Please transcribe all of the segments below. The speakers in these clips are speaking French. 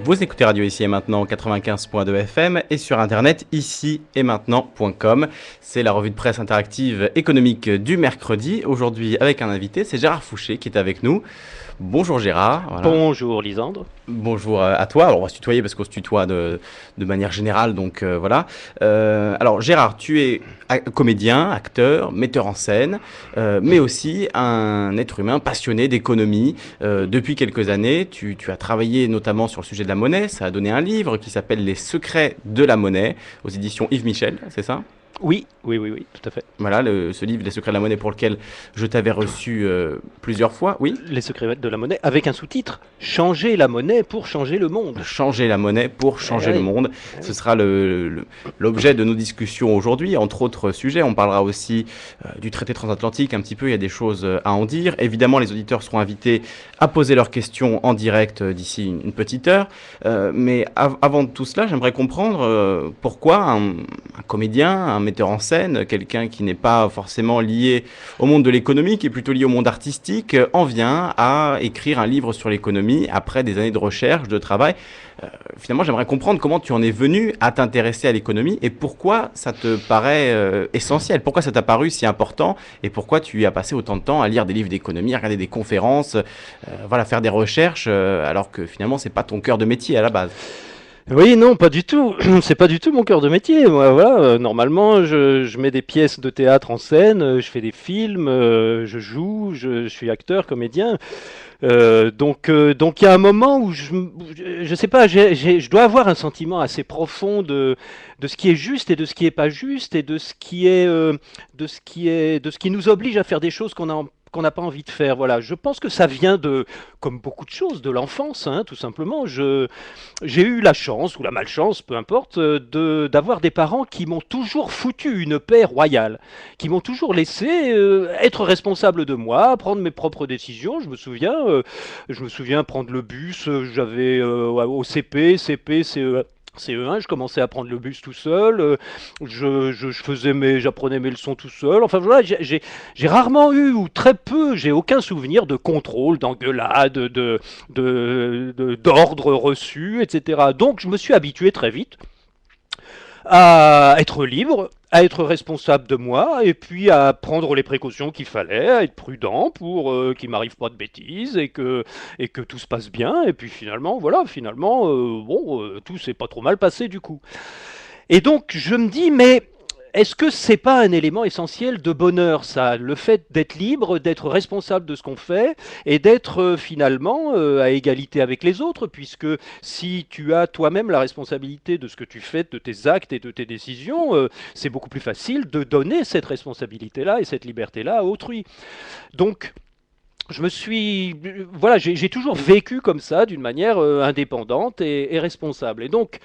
Vous écoutez Radio Ici et Maintenant 95.2 FM et sur internet ici et maintenant.com. C'est la revue de presse interactive économique du mercredi. Aujourd'hui avec un invité, c'est Gérard Fouché qui est avec nous. Bonjour Gérard. Voilà. Bonjour Lisandre. Bonjour à toi. Alors on va se tutoyer parce qu'on se tutoie de manière générale, donc voilà. Alors Gérard, tu es comédien, acteur, metteur en scène, mais aussi un être humain passionné d'économie. Depuis quelques années, tu as travaillé notamment sur le sujet de la monnaie. Ça a donné un livre qui s'appelle Les secrets de la monnaie aux éditions Yves Michel, c'est ça ? Oui, tout à fait. Voilà, ce livre, Les secrets de la monnaie, pour lequel je t'avais reçu plusieurs fois, oui. Les secrets de la monnaie, avec un sous-titre, Changer la monnaie pour changer le monde. Changer la monnaie pour changer le monde. Ce sera l'objet de nos discussions aujourd'hui, entre autres sujets. On parlera aussi du traité transatlantique un petit peu, il y a des choses à en dire. Évidemment, les auditeurs seront invités à poser leurs questions en direct d'ici une petite heure. Mais avant tout cela, j'aimerais comprendre pourquoi un comédien, un metteur en scène, quelqu'un qui n'est pas forcément lié au monde de l'économie, qui est plutôt lié au monde artistique, en vient à écrire un livre sur l'économie après des années de recherche, de travail. Finalement, j'aimerais comprendre comment tu en es venu à t'intéresser à l'économie et pourquoi ça te paraît essentiel, pourquoi ça t'a paru si important et pourquoi tu y as passé autant de temps à lire des livres d'économie, à regarder des conférences, voilà, faire des recherches, alors que finalement, c'est pas ton cœur de métier à la base. Oui, non, pas du tout. C'est pas du tout mon cœur de métier. Moi, voilà, normalement, je mets des pièces de théâtre en scène, je fais des films, je joue, je suis acteur, comédien. Donc, il y a un moment où je sais pas, je dois avoir un sentiment assez profond de ce qui est juste et de ce qui est pas juste et de ce qui nous oblige à faire des choses qu'on n'a pas envie de faire. Voilà, je pense que ça vient comme beaucoup de choses, de l'enfance, hein, tout simplement. J'ai eu la chance, ou la malchance, peu importe, d'avoir des parents qui m'ont toujours foutu une paix royale, qui m'ont toujours laissé être responsable de moi, prendre mes propres décisions. Je me souviens prendre le bus, j'avais au CP, CE1, je commençais à prendre le bus tout seul, j'apprenais mes leçons tout seul. Enfin voilà, j'ai rarement eu, ou très peu, j'ai aucun souvenir de contrôle, d'engueulade, d'ordre reçu, etc. Donc je me suis habitué très vite à être libre, à être responsable de moi, et puis à prendre les précautions qu'il fallait, à être prudent pour qu'il m'arrive pas de bêtises et que tout se passe bien. Et puis finalement, tout s'est pas trop mal passé du coup. Et donc je me dis, mais est-ce que c'est pas un élément essentiel de bonheur, ça, le fait d'être libre, d'être responsable de ce qu'on fait et d'être finalement à égalité avec les autres, puisque si tu as toi-même la responsabilité de ce que tu fais, de tes actes et de tes décisions, c'est beaucoup plus facile de donner cette responsabilité-là et cette liberté-là à autrui. Donc, j'ai toujours vécu comme ça, d'une manière indépendante et responsable. Et donc,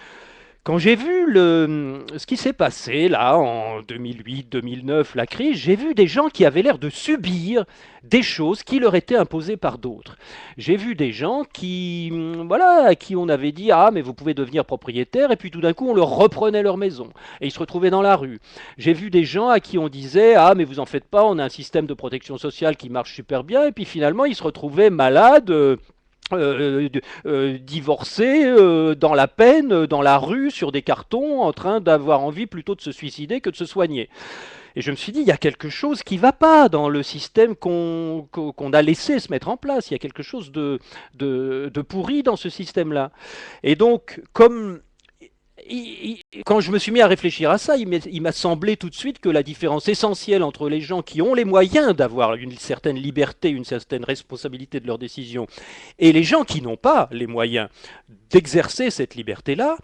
quand j'ai vu ce qui s'est passé là en 2008-2009, la crise, j'ai vu des gens qui avaient l'air de subir des choses qui leur étaient imposées par d'autres. J'ai vu des gens à qui on avait dit ah mais vous pouvez devenir propriétaire et puis tout d'un coup on leur reprenait leur maison et ils se retrouvaient dans la rue. J'ai vu des gens à qui on disait ah mais vous en faites pas, on a un système de protection sociale qui marche super bien et puis finalement ils se retrouvaient malades. Divorcés, dans la peine, dans la rue, sur des cartons, en train d'avoir envie plutôt de se suicider que de se soigner. Et je me suis dit, il y a quelque chose qui ne va pas dans le système qu'on a laissé se mettre en place. Il y a quelque chose de pourri dans ce système-là. Et donc, quand je me suis mis à réfléchir à ça, il m'a semblé tout de suite que la différence essentielle entre les gens qui ont les moyens d'avoir une certaine liberté, une certaine responsabilité de leurs décisions, et les gens qui n'ont pas les moyens d'exercer cette liberté-là,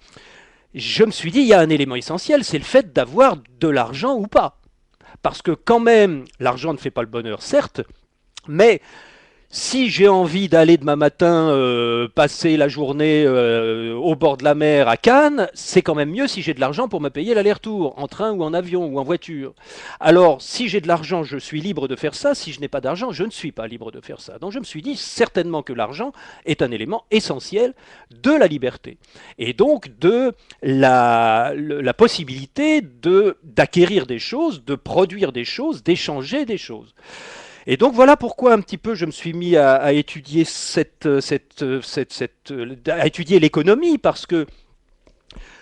je me suis dit, il y a un élément essentiel, c'est le fait d'avoir de l'argent ou pas. Parce que quand même, l'argent ne fait pas le bonheur, certes, mais si j'ai envie d'aller demain matin passer la journée au bord de la mer à Cannes, c'est quand même mieux si j'ai de l'argent pour me payer l'aller-retour, en train ou en avion ou en voiture. Alors, si j'ai de l'argent, je suis libre de faire ça. Si je n'ai pas d'argent, je ne suis pas libre de faire ça. Donc je me suis dit certainement que l'argent est un élément essentiel de la liberté. Et donc de la possibilité d'acquérir des choses, de produire des choses, d'échanger des choses. Et donc voilà pourquoi un petit peu je me suis mis à étudier à étudier l'économie, parce que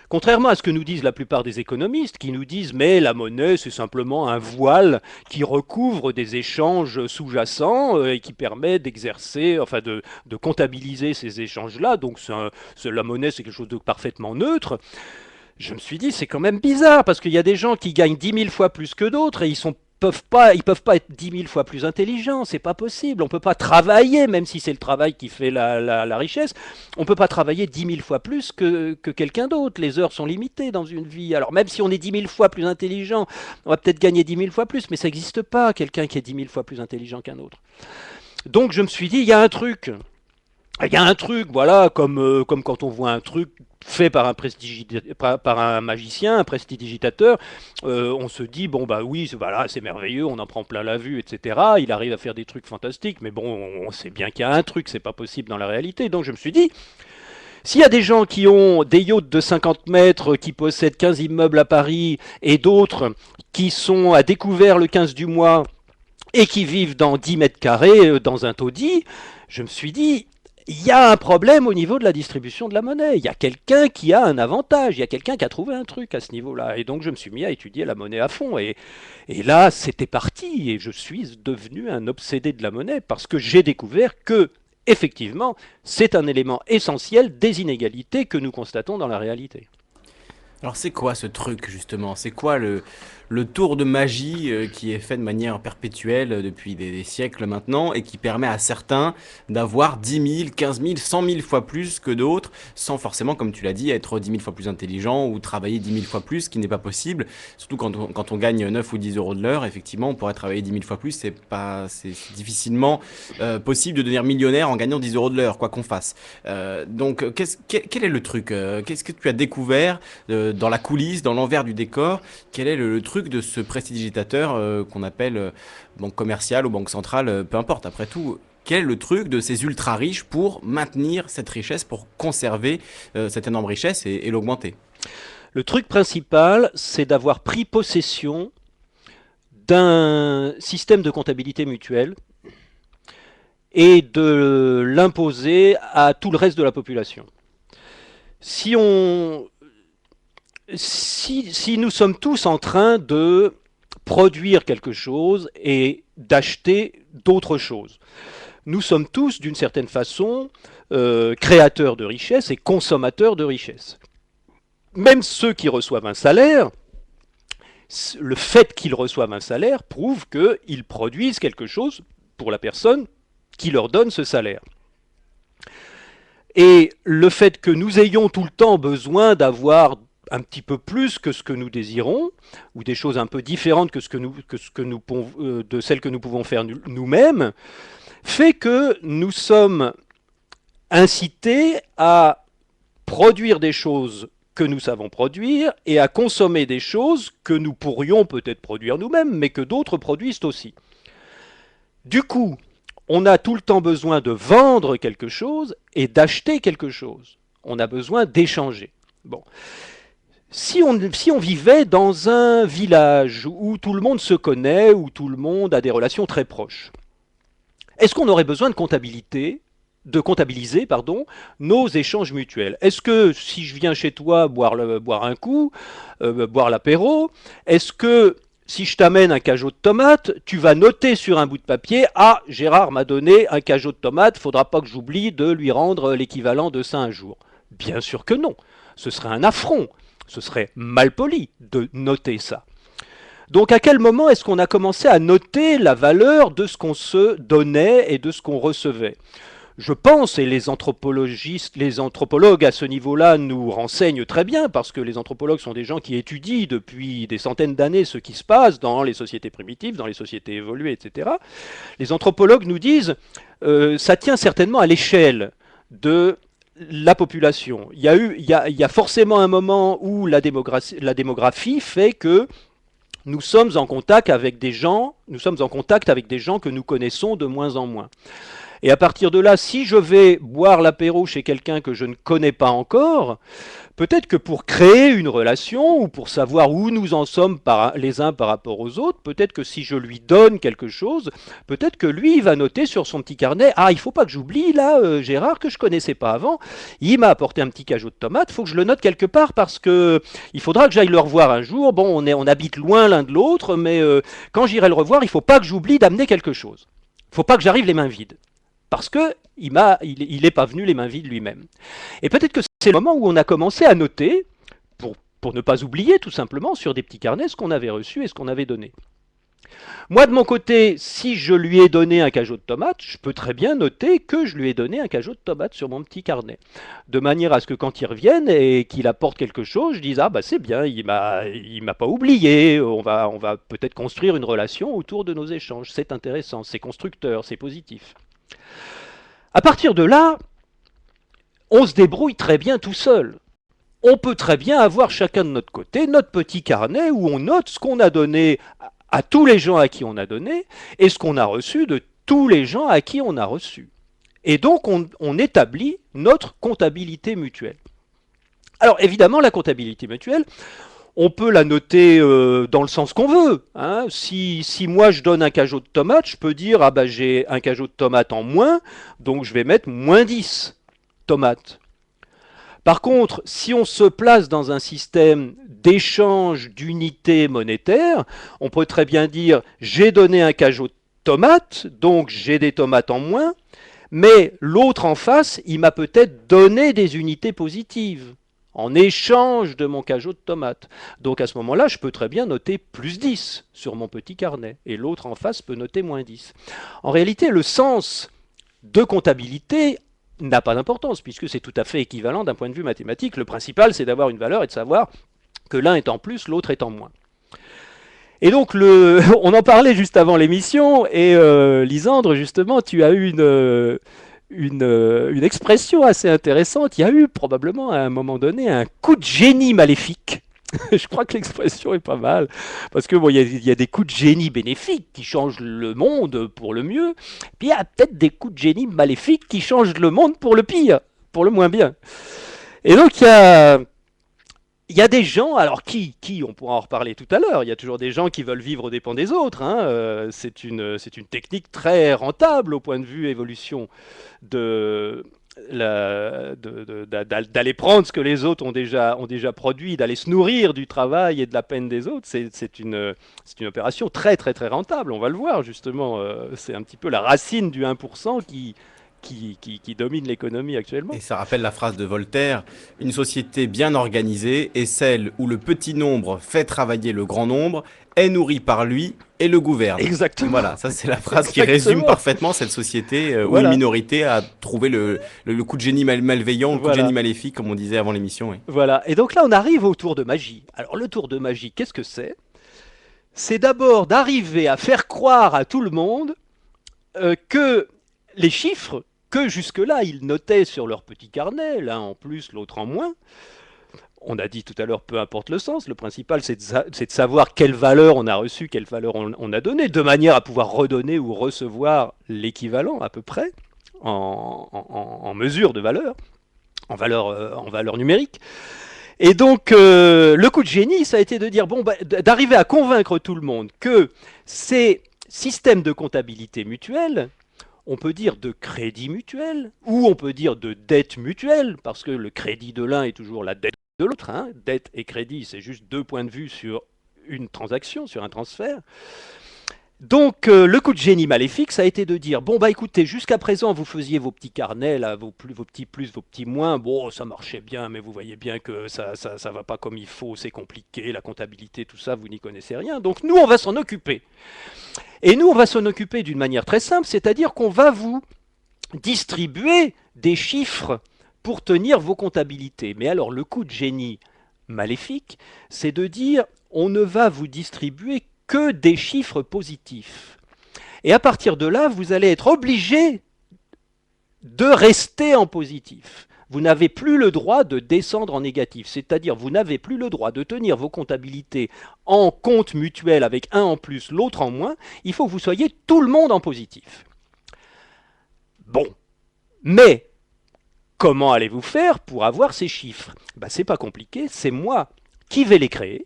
contrairement à ce que nous disent la plupart des économistes, qui nous disent mais la monnaie c'est simplement un voile qui recouvre des échanges sous-jacents et qui permet d'exercer, enfin de comptabiliser ces échanges-là, donc la monnaie c'est quelque chose de parfaitement neutre. Je me suis dit c'est quand même bizarre parce qu'il y a des gens qui gagnent 10 000 fois plus que d'autres et ils peuvent pas être 10 000 fois plus intelligents, c'est pas possible. On peut pas travailler, même si c'est le travail qui fait la richesse, on peut pas travailler 10 000 fois plus que quelqu'un d'autre. Les heures sont limitées dans une vie. Alors même si on est 10 000 fois plus intelligent, on va peut-être gagner 10 000 fois plus, mais ça n'existe pas, quelqu'un qui est 10 000 fois plus intelligent qu'un autre. Donc je me suis dit, il y a un truc. Il y a un truc, voilà, comme quand on voit un truc fait par un magicien, un prestidigitateur, on se dit, bon bah oui, voilà, c'est merveilleux, on en prend plein la vue, etc. Il arrive à faire des trucs fantastiques, mais bon, on sait bien qu'il y a un truc, c'est pas possible dans la réalité. Donc je me suis dit, s'il y a des gens qui ont des yachts de 50 mètres, qui possèdent 15 immeubles à Paris, et d'autres qui sont à découvert le 15 du mois, et qui vivent dans 10 mètres carrés, dans un taudis, je me suis dit, il y a un problème au niveau de la distribution de la monnaie. Il y a quelqu'un qui a un avantage, il y a quelqu'un qui a trouvé un truc à ce niveau-là. Et donc je me suis mis à étudier la monnaie à fond. Et là, c'était parti. Et je suis devenu un obsédé de la monnaie parce que j'ai découvert que, effectivement, c'est un élément essentiel des inégalités que nous constatons dans la réalité. Alors c'est quoi ce truc justement? C'est quoi le tour de magie qui est fait de manière perpétuelle depuis des siècles maintenant et qui permet à certains d'avoir 10 000, 15 000, 100 000 fois plus que d'autres sans forcément, comme tu l'as dit, être 10 000 fois plus intelligent ou travailler 10 000 fois plus, ce qui n'est pas possible. Surtout quand on gagne 9 ou 10 euros de l'heure, effectivement, on pourrait travailler 10 000 fois plus. C'est difficilement possible de devenir millionnaire en gagnant 10 euros de l'heure, quoi qu'on fasse. Donc, quel est le truc Qu'est-ce que tu as découvert dans la coulisse, dans l'envers du décor? Quel est le truc de ce prestidigitateur qu'on appelle banque commerciale ou banque centrale, peu importe, après tout, quel est le truc de ces ultra riches pour maintenir cette richesse, pour conserver cette énorme richesse et l'augmenter? Le truc principal, c'est d'avoir pris possession d'un système de comptabilité mutuelle et de l'imposer à tout le reste de la population. Si nous sommes tous en train de produire quelque chose et d'acheter d'autres choses, nous sommes tous, d'une certaine façon, créateurs de richesse et consommateurs de richesse. Même ceux qui reçoivent un salaire, le fait qu'ils reçoivent un salaire prouve qu'ils produisent quelque chose pour la personne qui leur donne ce salaire. Et le fait que nous ayons tout le temps besoin d'avoir un petit peu plus que ce que nous désirons, ou des choses un peu différentes de celles que nous pouvons faire nous-mêmes, fait que nous sommes incités à produire des choses que nous savons produire et à consommer des choses que nous pourrions peut-être produire nous-mêmes, mais que d'autres produisent aussi. Du coup, on a tout le temps besoin de vendre quelque chose et d'acheter quelque chose. On a besoin d'échanger. Bon. Si on vivait dans un village où tout le monde se connaît, où tout le monde a des relations très proches, est-ce qu'on aurait besoin de comptabiliser nos échanges mutuels? Est-ce que si je viens chez toi boire un coup, boire l'apéro, est-ce que si je t'amène un cajot de tomates, tu vas noter sur un bout de papier, ah, Gérard m'a donné un cajot de tomates, faudra pas que j'oublie de lui rendre l'équivalent de ça un jour? Bien sûr que non. Ce serait un affront. Ce serait malpoli de noter ça. Donc à quel moment est-ce qu'on a commencé à noter la valeur de ce qu'on se donnait et de ce qu'on recevait? Je pense, et les anthropologues à ce niveau-là nous renseignent très bien, parce que les anthropologues sont des gens qui étudient depuis des centaines d'années ce qui se passe dans les sociétés primitives, dans les sociétés évoluées, etc. Les anthropologues nous disent ça tient certainement à l'échelle de la population. Il y a forcément un moment où la démographie fait que nous sommes en contact avec des gens que nous connaissons de moins en moins. Et à partir de là, si je vais boire l'apéro chez quelqu'un que je ne connais pas encore, peut-être que pour créer une relation ou pour savoir où nous en sommes les uns par rapport aux autres, peut-être que si je lui donne quelque chose, peut-être que lui il va noter sur son petit carnet, ah il ne faut pas que j'oublie là Gérard que je ne connaissais pas avant, il m'a apporté un petit cajot de tomates, il faut que je le note quelque part parce que il faudra que j'aille le revoir un jour, bon on habite loin l'un de l'autre, mais quand j'irai le revoir, il ne faut pas que j'oublie d'amener quelque chose. Il ne faut pas que j'arrive les mains vides. Parce qu'il n'est pas venu les mains vides lui-même. Et peut-être que c'est le moment où on a commencé à noter, pour ne pas oublier tout simplement, sur des petits carnets, ce qu'on avait reçu et ce qu'on avait donné. Moi, de mon côté, si je lui ai donné un cajot de tomates, je peux très bien noter que je lui ai donné un cajot de tomates sur mon petit carnet. De manière à ce que quand il revienne et qu'il apporte quelque chose, je dise « Ah, bah c'est bien, il m'a pas oublié, on va peut-être construire une relation autour de nos échanges. C'est intéressant, c'est constructeur, c'est positif. » À partir de là, on se débrouille très bien tout seul. On peut très bien avoir chacun de notre côté notre petit carnet où on note ce qu'on a donné à tous les gens à qui on a donné et ce qu'on a reçu de tous les gens à qui on a reçu. Et donc on établit notre comptabilité mutuelle. Alors évidemment, la comptabilité mutuelle, on peut la noter dans le sens qu'on veut. Hein. Si moi je donne un cajot de tomates, je peux dire ah bah j'ai un cajot de tomates en moins, donc je vais mettre moins 10 tomates. Par contre, si on se place dans un système d'échange d'unités monétaires, on peut très bien dire j'ai donné un cajot de tomates, donc j'ai des tomates en moins, mais l'autre en face, il m'a peut-être donné des unités positives en échange de mon cajot de tomates. Donc à ce moment-là, je peux très bien noter plus 10 sur mon petit carnet, et l'autre en face peut noter moins 10. En réalité, le sens de comptabilité n'a pas d'importance, puisque c'est tout à fait équivalent d'un point de vue mathématique. Le principal, c'est d'avoir une valeur et de savoir que l'un est en plus, l'autre est en moins. Et donc, on en parlait juste avant l'émission, et Lisandre, justement, tu as eu une expression assez intéressante. Il y a eu probablement à un moment donné un coup de génie maléfique. Je crois que l'expression est pas mal, parce que bon, il y a des coups de génie bénéfiques qui changent le monde pour le mieux, puis il y a peut-être des coups de génie maléfiques qui changent le monde pour le pire, pour le moins bien. Et donc il y a des gens, alors qui on pourra en reparler tout à l'heure, il y a toujours des gens qui veulent vivre aux dépens des autres, hein. C'est une technique très rentable au point de vue évolution d'aller prendre ce que les autres ont déjà produit, d'aller se nourrir du travail et de la peine des autres, c'est une opération très très très rentable, on va le voir justement, c'est un petit peu la racine du 1% qui domine l'économie actuellement. Et ça rappelle la phrase de Voltaire, une société bien organisée est celle où le petit nombre fait travailler le grand nombre, est nourri par lui et le gouverne. Exactement. Voilà, ça c'est la phrase qui résume parfaitement cette société où une minorité a trouvé le coup de génie malveillant, le coup de génie maléfique, comme on disait avant l'émission. Oui. Voilà, et donc là on arrive au tour de magie. Alors le tour de magie, qu'est-ce que c'est ? C'est d'abord d'arriver à faire croire à tout le monde que les chiffres que jusque-là ils notaient sur leur petit carnet, l'un en plus, l'autre en moins, on a dit tout à l'heure, peu importe le sens, le principal c'est de savoir quelle valeur on a reçue, quelle valeur on a donnée, de manière à pouvoir redonner ou recevoir l'équivalent à peu près, en mesure de valeur, en valeur numérique. Et donc le coup de génie, ça a été de dire, bon, d'arriver à convaincre tout le monde que ces systèmes de comptabilité mutuelle, on peut dire de crédit mutuel, ou on peut dire de dette mutuelle, parce que le crédit de l'un est toujours la dette de l'autre. Hein. Dette et crédit, c'est juste deux points de vue sur une transaction, sur un transfert. Donc le coup de génie maléfique, ça a été de dire, bon bah écoutez, jusqu'à présent vous faisiez vos petits carnets, là, vos petits plus, vos petits moins, bon ça marchait bien, mais vous voyez bien que ça va pas comme il faut, c'est compliqué, la comptabilité, tout ça, vous n'y connaissez rien, donc nous on va s'en occuper. Et nous on va s'en occuper d'une manière très simple, c'est-à-dire qu'on va vous distribuer des chiffres pour tenir vos comptabilités. Mais alors le coup de génie maléfique, c'est de dire, on ne va vous distribuer que des chiffres positifs. Et à partir de là, vous allez être obligé de rester en positif. Vous n'avez plus le droit de descendre en négatif, c'est-à-dire vous n'avez plus le droit de tenir vos comptabilités en compte mutuel avec un en plus, l'autre en moins. Il faut que vous soyez tout le monde en positif. Bon, mais comment allez-vous faire pour avoir ces chiffres? C'est pas compliqué, c'est moi qui vais les créer.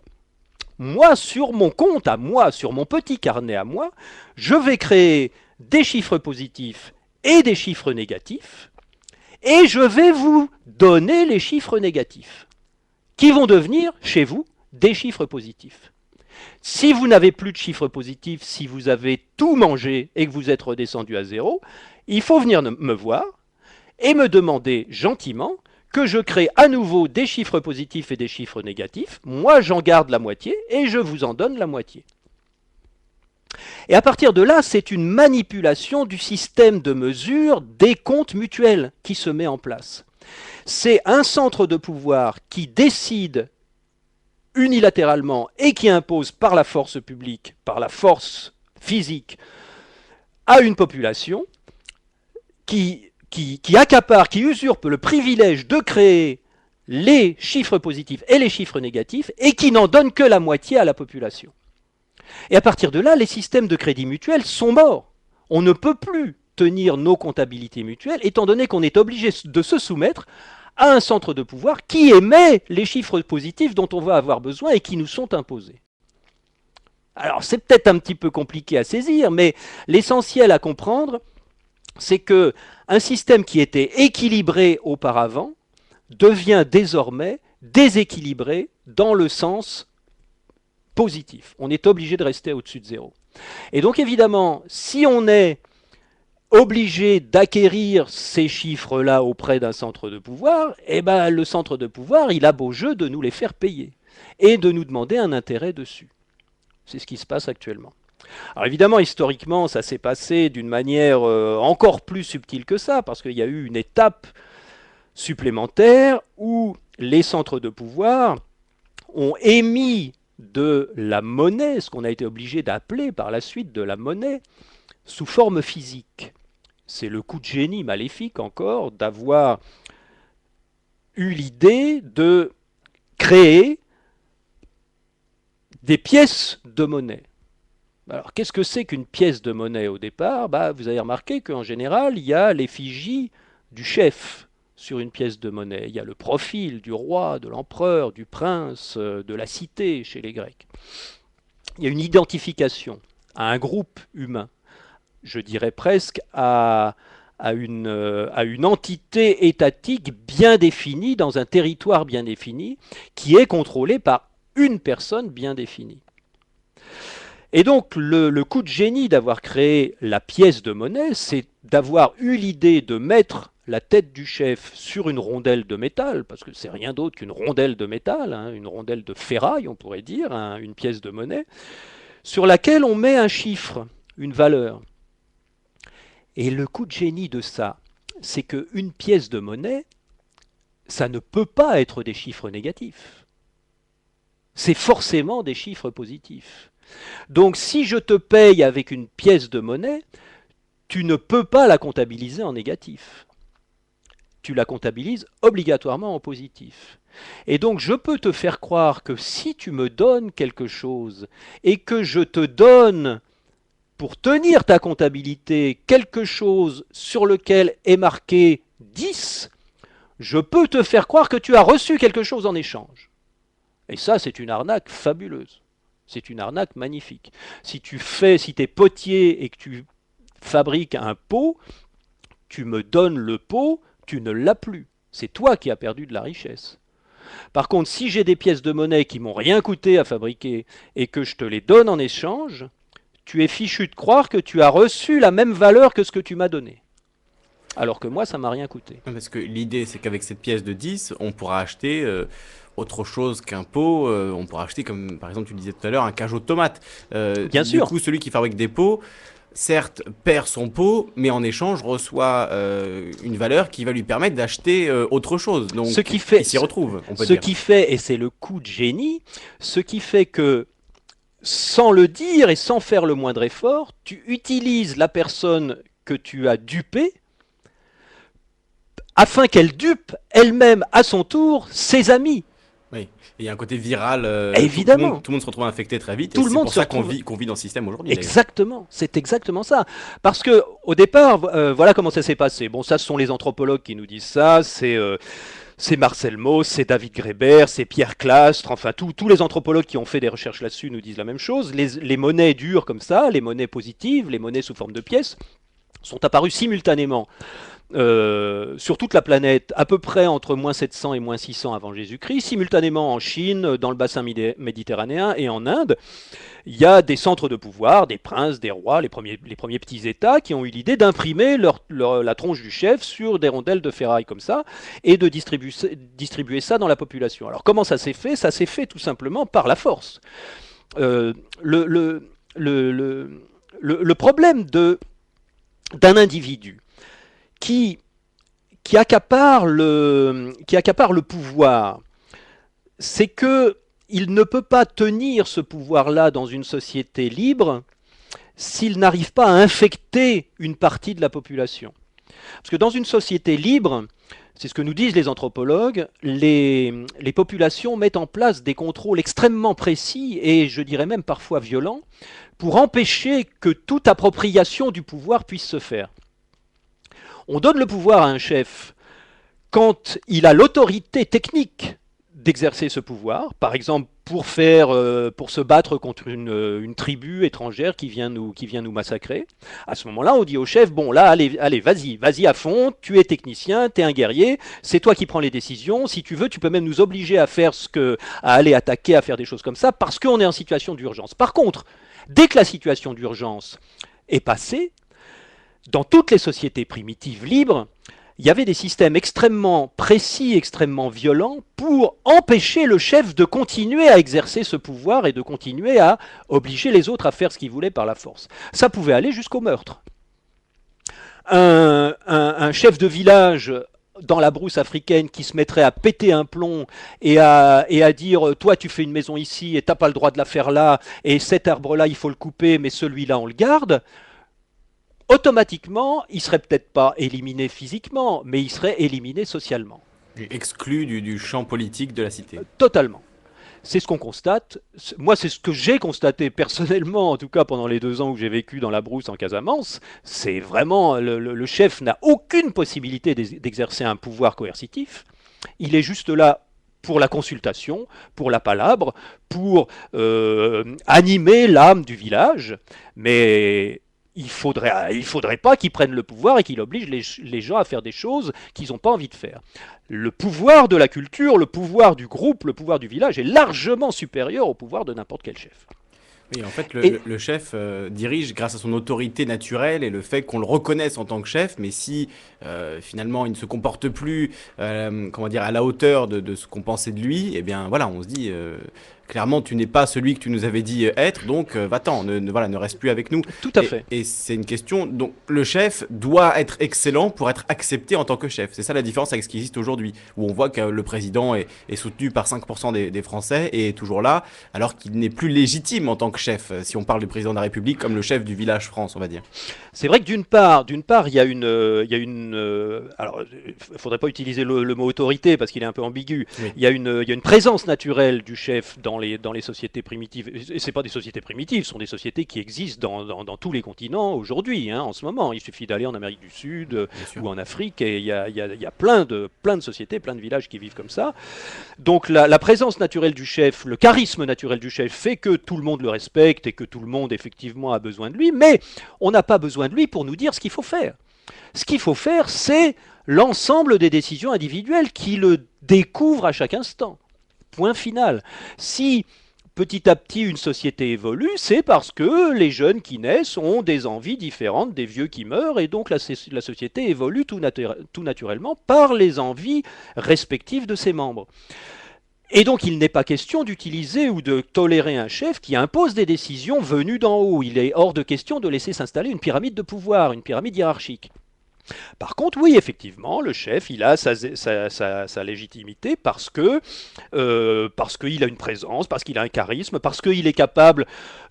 Moi, sur mon compte à moi, sur mon petit carnet à moi, je vais créer des chiffres positifs et des chiffres négatifs, et je vais vous donner les chiffres négatifs, qui vont devenir, chez vous, des chiffres positifs. Si vous n'avez plus de chiffres positifs, si vous avez tout mangé et que vous êtes redescendu à zéro, il faut venir me voir et me demander gentiment que je crée à nouveau des chiffres positifs et des chiffres négatifs. Moi, j'en garde la moitié et je vous en donne la moitié. Et à partir de là, c'est une manipulation du système de mesure des comptes mutuels qui se met en place. C'est un centre de pouvoir qui décide unilatéralement et qui impose par la force publique, par la force physique, à une population qui accapare, qui usurpe le privilège de créer les chiffres positifs et les chiffres négatifs et qui n'en donne que la moitié à la population. Et à partir de là, les systèmes de crédit mutuel sont morts. On ne peut plus tenir nos comptabilités mutuelles étant donné qu'on est obligé de se soumettre à un centre de pouvoir qui émet les chiffres positifs dont on va avoir besoin et qui nous sont imposés. Alors c'est peut-être un petit peu compliqué à saisir, mais l'essentiel à comprendre, c'est que un système qui était équilibré auparavant devient désormais déséquilibré dans le sens positif. On est obligé de rester au-dessus de zéro. Et donc évidemment, si on est obligé d'acquérir ces chiffres-là auprès d'un centre de pouvoir, le centre de pouvoir, il a beau jeu de nous les faire payer et de nous demander un intérêt dessus. C'est ce qui se passe actuellement. Alors évidemment, historiquement, ça s'est passé d'une manière encore plus subtile que ça, parce qu'il y a eu une étape supplémentaire où les centres de pouvoir ont émis de la monnaie, ce qu'on a été obligé d'appeler par la suite de la monnaie, sous forme physique. C'est le coup de génie maléfique encore d'avoir eu l'idée de créer des pièces de monnaie. Alors, qu'est-ce que c'est qu'une pièce de monnaie au départ? Vous avez remarqué qu'en général, il y a l'effigie du chef sur une pièce de monnaie. Il y a le profil du roi, de l'empereur, du prince, de la cité chez les Grecs. Il y a une identification à un groupe humain, je dirais presque à une entité étatique bien définie, dans un territoire bien défini, qui est contrôlée par une personne bien définie. Et donc le coup de génie d'avoir créé la pièce de monnaie, c'est d'avoir eu l'idée de mettre la tête du chef sur une rondelle de métal, parce que c'est rien d'autre qu'une rondelle de métal, une rondelle de ferraille on pourrait dire, une pièce de monnaie, sur laquelle on met un chiffre, une valeur. Et le coup de génie de ça, c'est qu'une pièce de monnaie, ça ne peut pas être des chiffres négatifs. C'est forcément des chiffres positifs. Donc si je te paye avec une pièce de monnaie, tu ne peux pas la comptabiliser en négatif. Tu la comptabilises obligatoirement en positif. Et donc je peux te faire croire que si tu me donnes quelque chose et que je te donne, pour tenir ta comptabilité, quelque chose sur lequel est marqué 10, je peux te faire croire que tu as reçu quelque chose en échange. Et ça, c'est une arnaque fabuleuse. C'est une arnaque magnifique. Si tu es potier et que tu fabriques un pot, tu me donnes le pot, tu ne l'as plus. C'est toi qui as perdu de la richesse. Par contre, si j'ai des pièces de monnaie qui m'ont rien coûté à fabriquer et que je te les donne en échange, tu es fichu de croire que tu as reçu la même valeur que ce que tu m'as donné. Alors que moi, ça m'a rien coûté. Parce que l'idée, c'est qu'avec cette pièce de 10, on pourra acheter autre chose qu'un pot. On pourra acheter, comme par exemple, tu disais tout à l'heure, un cajot de tomates. Bien sûr. Du coup, celui qui fabrique des pots, certes, perd son pot, mais en échange reçoit une valeur qui va lui permettre d'acheter autre chose. Donc, il s'y retrouve, on peut dire. Ce qui fait, et c'est le coup de génie, ce qui fait que, sans le dire et sans faire le moindre effort, tu utilises la personne que tu as dupée afin qu'elle dupe elle-même à son tour ses amis Oui, et il y a un côté viral, Évidemment. tout le monde se retrouve infecté très vite, Tout et le c'est monde pour se ça retrouve. qu'on vit dans ce système aujourd'hui d'ailleurs. Exactement, c'est exactement ça. Parce que au départ, voilà comment ça s'est passé. Bon, ça, ce sont les anthropologues qui nous disent ça. C'est Marcel Mauss, c'est David Graeber, c'est Pierre Clastres. Enfin, tous les anthropologues qui ont fait des recherches là-dessus nous disent la même chose. Les monnaies dures comme ça, les monnaies positives, les monnaies sous forme de pièces, sont apparues simultanément sur toute la planète, à peu près entre moins 700 et moins 600 avant Jésus-Christ, simultanément en Chine, dans le bassin méditerranéen et en Inde. Il y a des centres de pouvoir, des princes, des rois, les premiers petits États qui ont eu l'idée d'imprimer la tronche du chef sur des rondelles de ferraille comme ça et de distribuer ça dans la population. Alors comment ça s'est fait? Ça s'est fait tout simplement par la force. Euh, le, le, le problème d'un individu qui, qui accapare le pouvoir, c'est que il ne peut pas tenir ce pouvoir-là dans une société libre s'il n'arrive pas à infecter une partie de la population. Parce que dans une société libre, c'est ce que nous disent les anthropologues, les populations mettent en place des contrôles extrêmement précis et je dirais même parfois violents pour empêcher que toute appropriation du pouvoir puisse se faire. On donne le pouvoir à un chef quand il a l'autorité technique d'exercer ce pouvoir, par exemple pour se battre contre une tribu étrangère qui vient nous massacrer. À ce moment-là, on dit au chef, bon là, allez, vas-y à fond, tu es technicien, tu es un guerrier, c'est toi qui prends les décisions, si tu veux, tu peux même nous obliger à à aller attaquer, à faire des choses comme ça, parce qu'on est en situation d'urgence. Par contre, dès que la situation d'urgence est passée, dans toutes les sociétés primitives libres, il y avait des systèmes extrêmement précis, extrêmement violents pour empêcher le chef de continuer à exercer ce pouvoir et de continuer à obliger les autres à faire ce qu'ils voulaient par la force. Ça pouvait aller jusqu'au meurtre. Un chef de village dans la brousse africaine qui se mettrait à péter un plomb et à dire toi tu fais une maison ici et t'as pas le droit de la faire là et cet arbre là il faut le couper mais celui-là on le garde, automatiquement, il serait peut-être pas éliminé physiquement, mais il serait éliminé socialement. Exclu du champ politique de la cité. Totalement. C'est ce qu'on constate. Moi, c'est ce que j'ai constaté personnellement, en tout cas pendant les 2 ans où j'ai vécu dans la brousse en Casamance. C'est vraiment le chef n'a aucune possibilité d'exercer un pouvoir coercitif. Il est juste là pour la consultation, pour la palabre, pour animer l'âme du village, mais il faudrait pas qu'ils prennent le pouvoir et qu'ils obligent les gens à faire des choses qu'ils n'ont pas envie de faire. Le pouvoir de la culture, le pouvoir du groupe, le pouvoir du village est largement supérieur au pouvoir de n'importe quel chef. Oui, en fait, Et le chef dirige grâce à son autorité naturelle et le fait qu'on le reconnaisse en tant que chef, mais si finalement il ne se comporte plus comment dire, à la hauteur de ce qu'on pensait de lui, eh bien voilà, on se dit clairement tu n'es pas celui que tu nous avais dit être, donc va-t'en, voilà, ne reste plus avec nous. tout à fait. Et c'est une question, donc le chef doit être excellent pour être accepté en tant que chef. C'est ça la différence avec ce qui existe aujourd'hui, où on voit que le président est soutenu par 5% des Français et est toujours là, alors qu'il n'est plus légitime en tant que chef, si on parle du président de la République comme le chef du village France, on va dire. C'est vrai que d'une part, il y a alors, il faudrait pas utiliser le mot autorité parce qu'il est un peu ambigu. Oui. Il y a une présence naturelle du chef dans les sociétés primitives. Et c'est pas des sociétés primitives, ce sont des sociétés qui existent dans tous les continents aujourd'hui, hein, en ce moment. Il suffit d'aller en Amérique du Sud ou en Afrique et il y a plein de sociétés, plein de villages qui vivent comme ça. Donc la présence naturelle du chef, le charisme naturel du chef fait que tout le monde le respecte et que tout le monde effectivement a besoin de lui, mais on n'a pas besoin de lui pour nous dire ce qu'il faut faire. Ce qu'il faut faire, c'est l'ensemble des décisions individuelles qui le découvrent à chaque instant. Point final. Si petit à petit une société évolue, c'est parce que les jeunes qui naissent ont des envies différentes des vieux qui meurent, et donc la société évolue tout naturellement par les envies respectives de ses membres. Et donc il n'est pas question d'utiliser ou de tolérer un chef qui impose des décisions venues d'en haut. Il est hors de question de laisser s'installer une pyramide de pouvoir, une pyramide hiérarchique. Par contre, oui, effectivement, le chef, il a sa légitimité parce qu'il a une présence, parce qu'il a un charisme, parce qu'il est capable,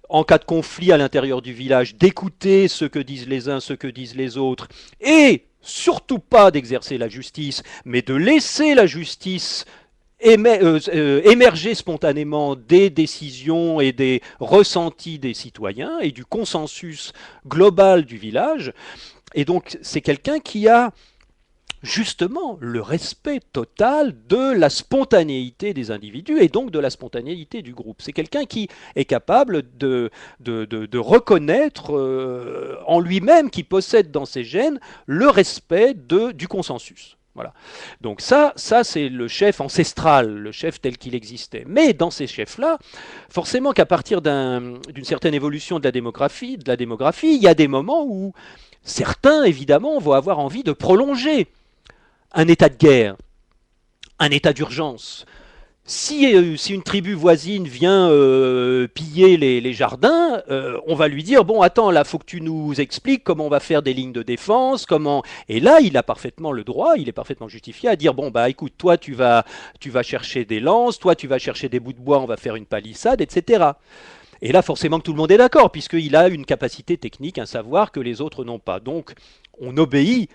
en cas de conflit à l'intérieur du village, d'écouter ce que disent les uns, ce que disent les autres, et surtout pas d'exercer la justice, mais de laisser la justice émerger spontanément des décisions et des ressentis des citoyens et du consensus global du village. Et donc c'est quelqu'un qui a justement le respect total de la spontanéité des individus et donc de la spontanéité du groupe. C'est quelqu'un qui est capable de reconnaître en lui-même, qui possède dans ses gènes le respect du consensus. Voilà. Donc ça c'est le chef ancestral, le chef tel qu'il existait. Mais dans ces chefs-là, forcément qu'à partir d'une certaine évolution de la démographie, il y a des moments où certains, évidemment, vont avoir envie de prolonger un état de guerre, un état d'urgence. Si une tribu voisine vient piller les jardins, on va lui dire, bon attends, là faut que tu nous expliques comment on va faire des lignes de défense, comment... Et là il a parfaitement le droit, il est parfaitement justifié à dire, bon bah écoute, toi tu vas chercher des lances, toi tu vas chercher des bouts de bois, on va faire une palissade, etc. Et là forcément que tout le monde est d'accord, puisqu'il a une capacité technique, un savoir que les autres n'ont pas. Donc on obéit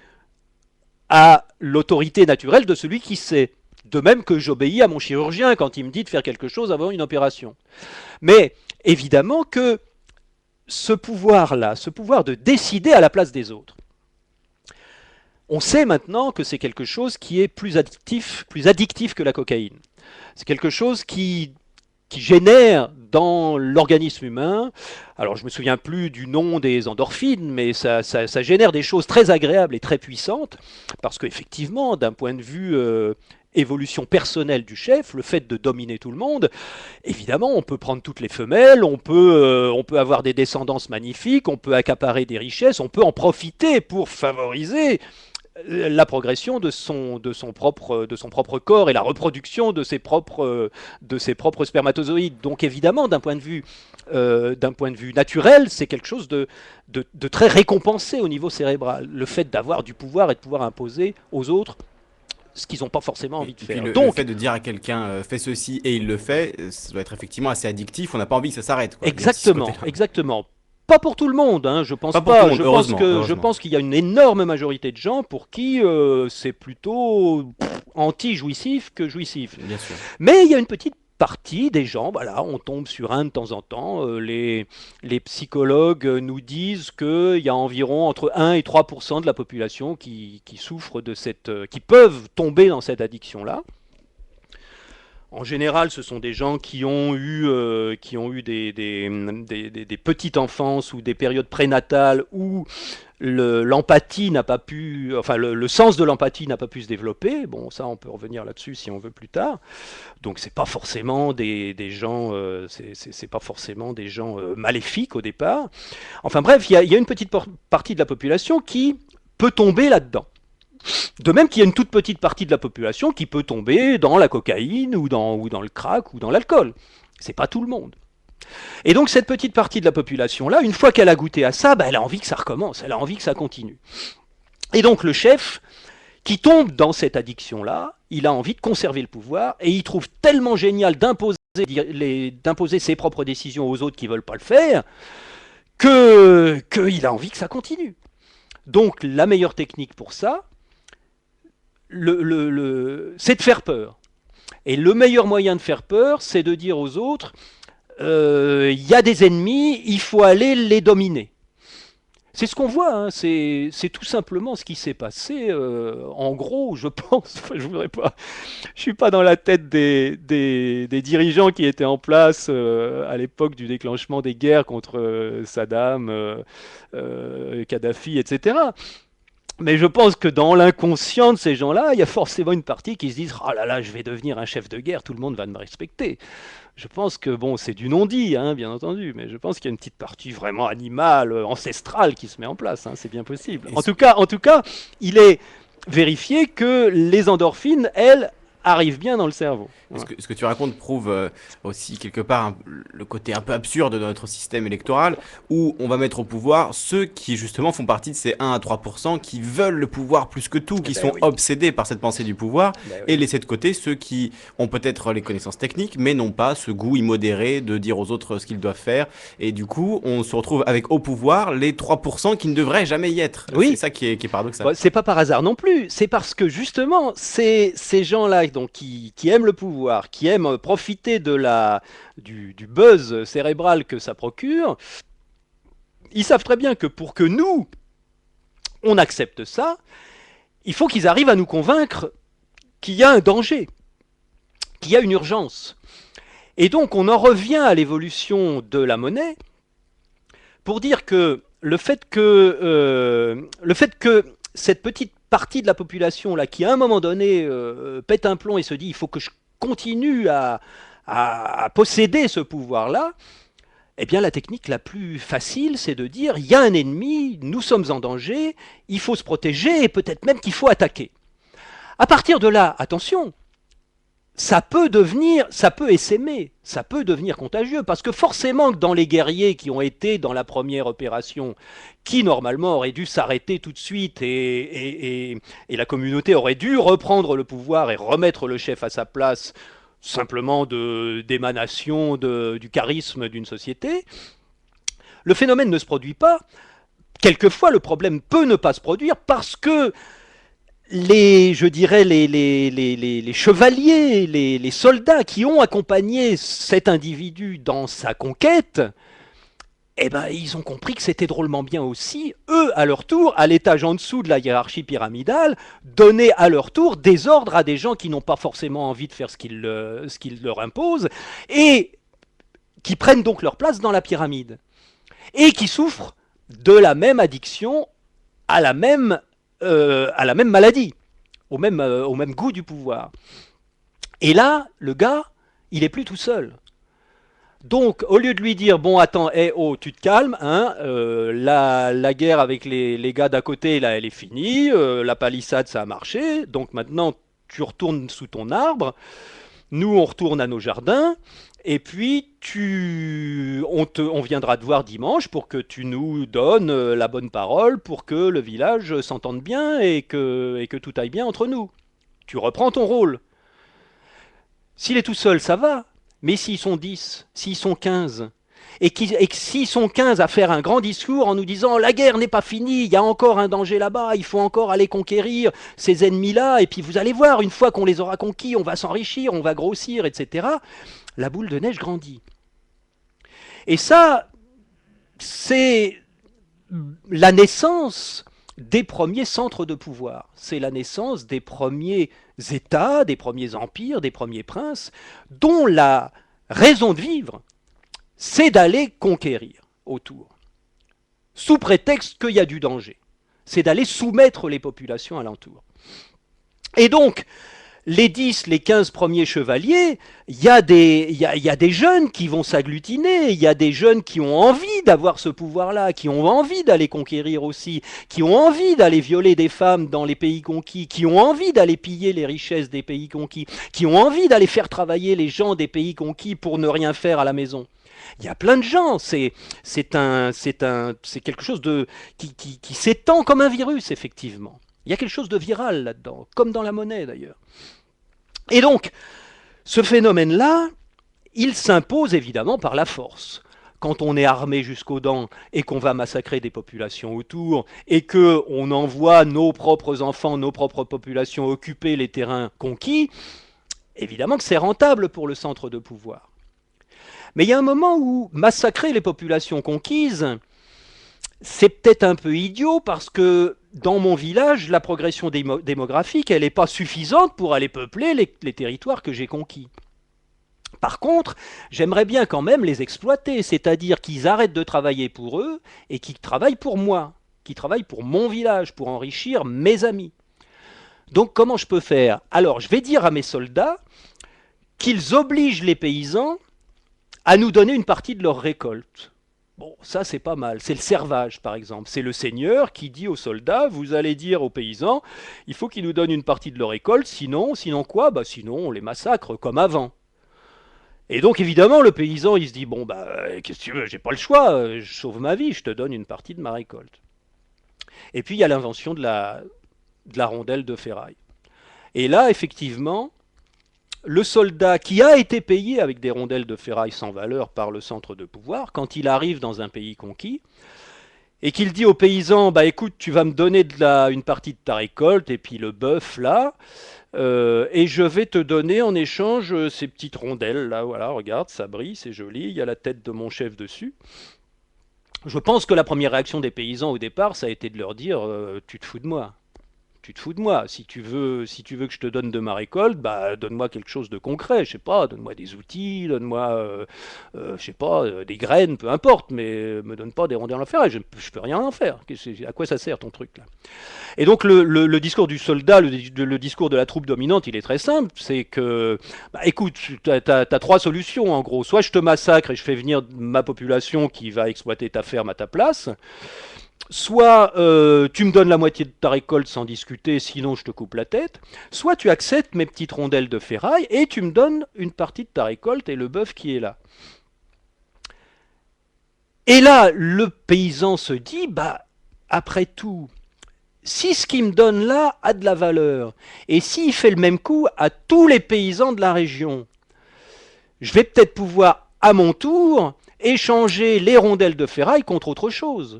à l'autorité naturelle de celui qui sait. De même que j'obéis à mon chirurgien quand il me dit de faire quelque chose avant une opération. Mais évidemment que ce pouvoir-là, ce pouvoir de décider à la place des autres, on sait maintenant que c'est quelque chose qui est plus addictif que la cocaïne. C'est quelque chose qui génère dans l'organisme humain, alors je ne me souviens plus du nom des endorphines, mais ça génère des choses très agréables et très puissantes, parce qu'effectivement, d'un point de vue évolution personnelle du chef, le fait de dominer tout le monde, évidemment, on peut prendre toutes les femelles, on peut avoir des descendances magnifiques, on peut accaparer des richesses, on peut en profiter pour favoriser la progression de son propre corps et la reproduction de ses propres spermatozoïdes. Donc évidemment, d'un point de vue naturel, c'est quelque chose de très récompensé au niveau cérebral. Le fait d'avoir du pouvoir et de pouvoir imposer aux autres ce qu'ils n'ont pas forcément envie de faire. Puis le fait de dire à quelqu'un fais ceci et il le fait, ça doit être effectivement assez addictif. On n'a pas envie que ça s'arrête. Exactement. Pas pour tout le monde, hein, je pense pas. Je pense qu'il y a une énorme majorité de gens pour qui c'est plutôt anti-jouissif que jouissif. Bien sûr. Mais il y a une petite partie des gens, voilà, on tombe sur un de temps en temps, les psychologues nous disent qu'il y a environ entre 1 et 3% de la population qui souffrent de qui peuvent tomber dans cette addiction-là. En général, ce sont des gens qui ont eu des petites enfances ou des périodes prénatales où l'empathie n'a pas pu, enfin le sens de l'empathie n'a pas pu se développer. Bon, ça, on peut revenir là-dessus si on veut plus tard. Donc, c'est pas forcément des gens, c'est pas forcément des gens maléfiques au départ. Enfin bref, il y a une petite partie de la population qui peut tomber là-dedans. De même qu'il y a une toute petite partie de la population qui peut tomber dans la cocaïne ou dans le crack ou dans l'alcool. C'est pas tout le monde. Et donc cette petite partie de la population-là, une fois qu'elle a goûté à ça, elle a envie que ça recommence, elle a envie que ça continue. Et donc le chef, qui tombe dans cette addiction-là, il a envie de conserver le pouvoir et il trouve tellement génial d'imposer ses propres décisions aux autres qui ne veulent pas le faire, qu'il a envie que ça continue. Donc la meilleure technique pour ça, c'est de faire peur. Et le meilleur moyen de faire peur, c'est de dire aux autres, y a des ennemis, il faut aller les dominer. C'est ce qu'on voit, hein, c'est tout simplement ce qui s'est passé. En gros, je pense, je suis pas dans la tête des dirigeants qui étaient en place à l'époque du déclenchement des guerres contre Saddam, Kadhafi, etc. Mais je pense que dans l'inconscient de ces gens-là, il y a forcément une partie qui se disent « Ah là là, je vais devenir un chef de guerre, tout le monde va me respecter ». Je pense que, bon, c'est du non-dit, hein, bien entendu, mais je pense qu'il y a une petite partie vraiment animale, ancestrale qui se met en place, hein, c'est bien possible. En tout cas, il est vérifié que les endorphines, elles, arrivent bien dans le cerveau. Ce que tu racontes prouve aussi quelque part le côté un peu absurde de notre système électoral où on va mettre au pouvoir ceux qui justement font partie de ces 1 à 3% qui veulent le pouvoir plus que tout, qui sont obsédés par cette pensée du pouvoir et laisser de côté ceux qui ont peut-être les connaissances techniques mais n'ont pas ce goût immodéré de dire aux autres ce qu'ils doivent faire et du coup on se retrouve avec au pouvoir les 3% qui ne devraient jamais y être. Oui. C'est ça qui est paradoxal. C'est pas par hasard non plus, c'est parce que justement ces gens-là donc qui aiment le pouvoir, qui aiment profiter du buzz cérébral que ça procure, ils savent très bien que pour que nous, on accepte ça, il faut qu'ils arrivent à nous convaincre qu'il y a un danger, qu'il y a une urgence. Et donc on en revient à l'évolution de la monnaie pour dire que le fait que cette petite partie de la population là, qui à un moment donné pète un plomb et se dit il faut que je continue à posséder ce pouvoir-là, eh bien la technique la plus facile, c'est de dire il y a un ennemi, nous sommes en danger, il faut se protéger et peut-être même qu'il faut attaquer. À partir de là, attention, ça peut essaimer, ça peut devenir contagieux, parce que forcément que dans les guerriers qui ont été dans la première opération, qui normalement auraient dû s'arrêter tout de suite et la communauté aurait dû reprendre le pouvoir et remettre le chef à sa place, simplement d'émanation du charisme d'une société, le phénomène ne se produit pas. Quelquefois, le problème peut ne pas se produire parce que les chevaliers, les soldats qui ont accompagné cet individu dans sa conquête, eh ben, ils ont compris que c'était drôlement bien aussi, eux, à leur tour, à l'étage en dessous de la hiérarchie pyramidale, donner à leur tour des ordres à des gens qui n'ont pas forcément envie de faire ce qu'ils leur imposent, et qui prennent donc leur place dans la pyramide, et qui souffrent de la même addiction à la même maladie, au même goût du pouvoir. Et là, le gars, il n'est plus tout seul. Donc, au lieu de lui dire, bon, attends, tu te calmes, hein, la guerre avec les gars d'à côté, là, elle est finie, la palissade, ça a marché, donc maintenant, tu retournes sous ton arbre, nous, on retourne à nos jardins, et puis on viendra te voir dimanche pour que tu nous donnes la bonne parole, pour que le village s'entende bien et que tout aille bien entre nous. Tu reprends ton rôle. S'il est tout seul, ça va. Mais s'ils sont 10, s'ils sont 15, et que s'ils sont 15 à faire un grand discours en nous disant la guerre n'est pas finie, il y a encore un danger là-bas, il faut encore aller conquérir ces ennemis-là, et puis vous allez voir, une fois qu'on les aura conquis, on va s'enrichir, on va grossir, etc., la boule de neige grandit. Et ça, c'est la naissance des premiers centres de pouvoir. C'est la naissance des premiers États, des premiers empires, des premiers princes, dont la raison de vivre, c'est d'aller conquérir autour, sous prétexte qu'il y a du danger. C'est d'aller soumettre les populations alentour. Et donc, les 10, les 15 premiers chevaliers, il y a des jeunes qui vont s'agglutiner, il y a des jeunes qui ont envie d'avoir ce pouvoir-là, qui ont envie d'aller conquérir aussi, qui ont envie d'aller violer des femmes dans les pays conquis, qui ont envie d'aller piller les richesses des pays conquis, qui ont envie d'aller faire travailler les gens des pays conquis pour ne rien faire à la maison. Il y a plein de gens, c'est quelque chose qui s'étend comme un virus, effectivement. Il y a quelque chose de viral là-dedans, comme dans la monnaie d'ailleurs. Et donc, ce phénomène-là, il s'impose évidemment par la force. Quand on est armé jusqu'aux dents et qu'on va massacrer des populations autour et qu'on envoie nos propres enfants, nos propres populations occuper les terrains conquis, évidemment que c'est rentable pour le centre de pouvoir. Mais il y a un moment où massacrer les populations conquises, c'est peut-être un peu idiot parce que dans mon village, la progression démographique, elle n'est pas suffisante pour aller peupler les territoires que j'ai conquis. Par contre, j'aimerais bien quand même les exploiter, c'est-à-dire qu'ils arrêtent de travailler pour eux et qu'ils travaillent pour moi, qu'ils travaillent pour mon village, pour enrichir mes amis. Donc comment je peux faire? Alors, je vais dire à mes soldats qu'ils obligent les paysans à nous donner une partie de leur récolte. Bon, ça c'est pas mal. C'est le servage, par exemple. C'est le seigneur qui dit aux soldats, vous allez dire aux paysans, il faut qu'ils nous donnent une partie de leur récolte, sinon quoi? Sinon on les massacre comme avant. Et donc évidemment le paysan il se dit, bon qu'est-ce que tu veux, j'ai pas le choix, je sauve ma vie, je te donne une partie de ma récolte. Et puis il y a l'invention de la rondelle de ferraille. Et là effectivement, le soldat qui a été payé avec des rondelles de ferraille sans valeur par le centre de pouvoir, quand il arrive dans un pays conquis, et qu'il dit aux paysans, écoute, tu vas me donner une partie de ta récolte, et puis le bœuf là, et je vais te donner en échange ces petites rondelles, là, voilà, regarde, ça brille, c'est joli, il y a la tête de mon chef dessus. Je pense que la première réaction des paysans au départ, ça a été de leur dire tu te fous de moi. Tu te fous de moi. Si tu veux que je te donne de ma récolte, bah donne-moi quelque chose de concret. Je sais pas, donne-moi des outils, donne-moi, je sais pas, des graines, peu importe, mais me donne pas des rondelles en fer. Je peux rien en faire. À quoi ça sert ton truc là? Et donc le discours du soldat, le discours de la troupe dominante, il est très simple. C'est que, bah, écoute, t'as trois solutions en gros. Soit je te massacre et je fais venir ma population qui va exploiter ta ferme à ta place. Soit tu me donnes la moitié de ta récolte sans discuter, sinon je te coupe la tête. Soit tu acceptes mes petites rondelles de ferraille et tu me donnes une partie de ta récolte et le bœuf qui est là. Et là, le paysan se dit, bah, après tout, si ce qu'il me donne là a de la valeur, et s'il fait le même coup à tous les paysans de la région, je vais peut-être pouvoir, à mon tour, échanger les rondelles de ferraille contre autre chose.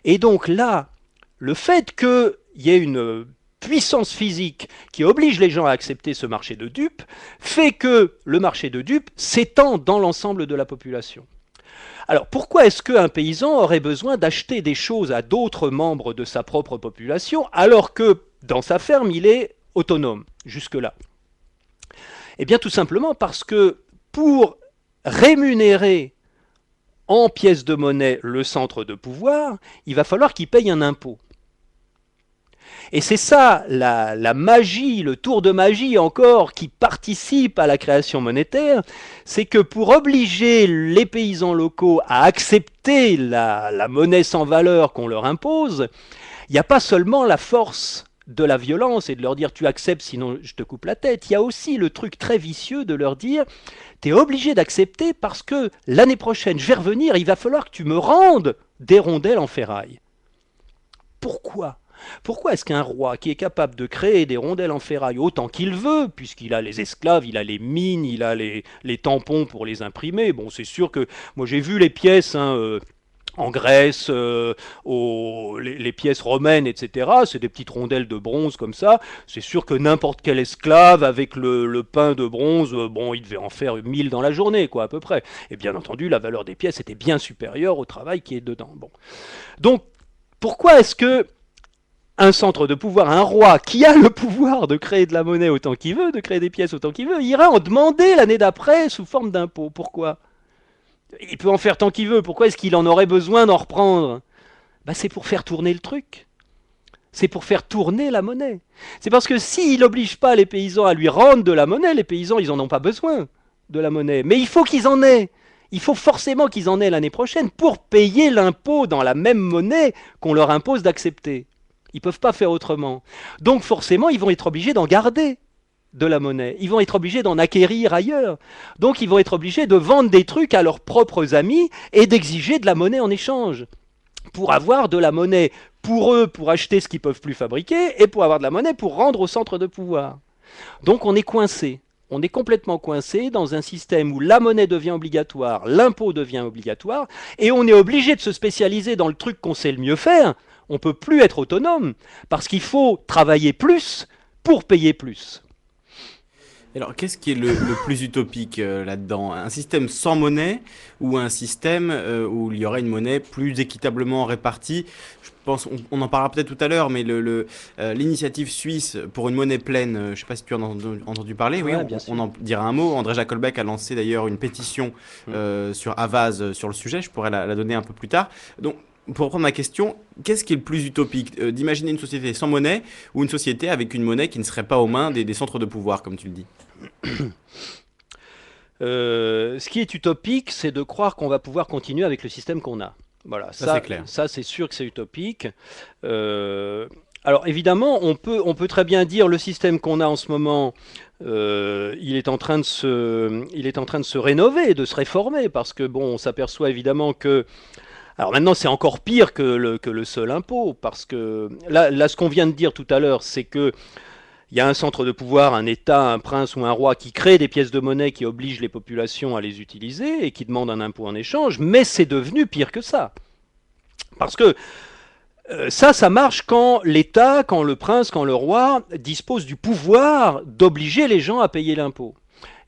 Et donc là, le fait qu'il y ait une puissance physique qui oblige les gens à accepter ce marché de dupes fait que le marché de dupes s'étend dans l'ensemble de la population. Alors pourquoi est-ce qu'un paysan aurait besoin d'acheter des choses à d'autres membres de sa propre population alors que dans sa ferme il est autonome jusque-là? Eh bien tout simplement parce que pour rémunérer en pièces de monnaie le centre de pouvoir, il va falloir qu'il paye un impôt. Et c'est ça la magie, le tour de magie encore qui participe à la création monétaire, c'est que pour obliger les paysans locaux à accepter la monnaie sans valeur qu'on leur impose, il n'y a pas seulement la force de la violence et de leur dire tu acceptes sinon je te coupe la tête, il y a aussi le truc très vicieux de leur dire tu es obligé d'accepter parce que l'année prochaine je vais revenir, il va falloir que tu me rendes des rondelles en ferraille. Pourquoi ? Pourquoi est-ce qu'un roi qui est capable de créer des rondelles en ferraille autant qu'il veut, puisqu'il a les esclaves, il a les mines, il a les tampons pour les imprimer, bon c'est sûr que moi j'ai vu les pièces en Grèce, les pièces romaines, etc. C'est des petites rondelles de bronze comme ça. C'est sûr que n'importe quel esclave avec le pain de bronze, bon, il devait en faire 1000 dans la journée, quoi, à peu près. Et bien entendu, la valeur des pièces était bien supérieure au travail qui est dedans. Bon. Donc, pourquoi est-ce que un centre de pouvoir, un roi qui a le pouvoir de créer de la monnaie autant qu'il veut, de créer des pièces autant qu'il veut, ira en demander l'année d'après sous forme d'impôt? Pourquoi ? Il peut en faire tant qu'il veut. Pourquoi est-ce qu'il en aurait besoin d'en reprendre ? Ben, c'est pour faire tourner le truc. C'est pour faire tourner la monnaie. C'est parce que s'il n'oblige pas les paysans à lui rendre de la monnaie, les paysans, ils n'en ont pas besoin de la monnaie. Mais il faut qu'ils en aient. Il faut forcément qu'ils en aient l'année prochaine pour payer l'impôt dans la même monnaie qu'on leur impose d'accepter. Ils ne peuvent pas faire autrement. Donc forcément, ils vont être obligés d'en garder de la monnaie. Ils vont être obligés d'en acquérir ailleurs. Donc ils vont être obligés de vendre des trucs à leurs propres amis et d'exiger de la monnaie en échange. Pour avoir de la monnaie pour eux, pour acheter ce qu'ils ne peuvent plus fabriquer, et pour avoir de la monnaie pour rendre au centre de pouvoir. Donc on est coincé. On est complètement coincé dans un système où la monnaie devient obligatoire, l'impôt devient obligatoire, et on est obligé de se spécialiser dans le truc qu'on sait le mieux faire. On ne peut plus être autonome, parce qu'il faut travailler plus pour payer plus. Alors, qu'est-ce qui est le plus utopique là-dedans? Un système sans monnaie ou un système où il y aurait une monnaie plus équitablement répartie? Je pense, on en parlera peut-être tout à l'heure, mais l'initiative suisse pour une monnaie pleine, je ne sais pas si tu en as entendu parler, oui, Ouais, on en dira un mot. André Jacobbeck a lancé d'ailleurs une pétition sur Havas sur le sujet, je pourrais la donner un peu plus tard. Donc, pour reprendre ma question, qu'est-ce qui est le plus utopique d'imaginer une société sans monnaie ou une société avec une monnaie qui ne serait pas aux mains des centres de pouvoir, comme tu le dis? Ce qui est utopique, c'est de croire qu'on va pouvoir continuer avec le système qu'on a. Voilà, Ça, c'est clair. ça c'est sûr que c'est utopique. Alors évidemment, on peut très bien dire le système qu'on a en ce moment, il est en train de se rénover, de se réformer, parce que bon, on s'aperçoit évidemment que alors maintenant, c'est encore pire que le seul impôt, parce que là, ce qu'on vient de dire tout à l'heure, c'est que il y a un centre de pouvoir, un État, un prince ou un roi qui crée des pièces de monnaie qui obligent les populations à les utiliser et qui demandent un impôt en échange, mais c'est devenu pire que ça. Parce que Ça marche quand l'État, quand le prince, quand le roi dispose du pouvoir d'obliger les gens à payer l'impôt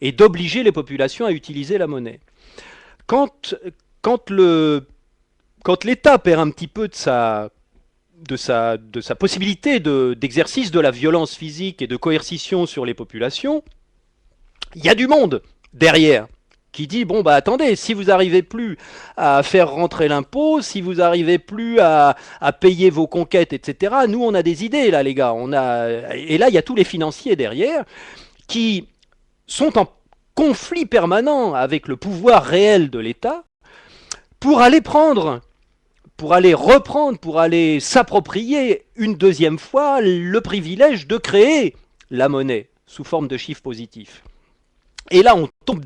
et d'obliger les populations à utiliser la monnaie. Quand, quand le, quand l'État perd un petit peu de sa possibilité d'exercice de la violence physique et de coercition sur les populations, il y a du monde derrière qui dit bon bah attendez, si vous n'arrivez plus à faire rentrer l'impôt, si vous n'arrivez plus à payer vos conquêtes, etc. Nous on a des idées là les gars, et là il y a tous les financiers derrière qui sont en conflit permanent avec le pouvoir réel de l'État pour aller prendre, pour aller reprendre, pour aller s'approprier une deuxième fois le privilège de créer la monnaie sous forme de chiffres positifs. Et là, on tombe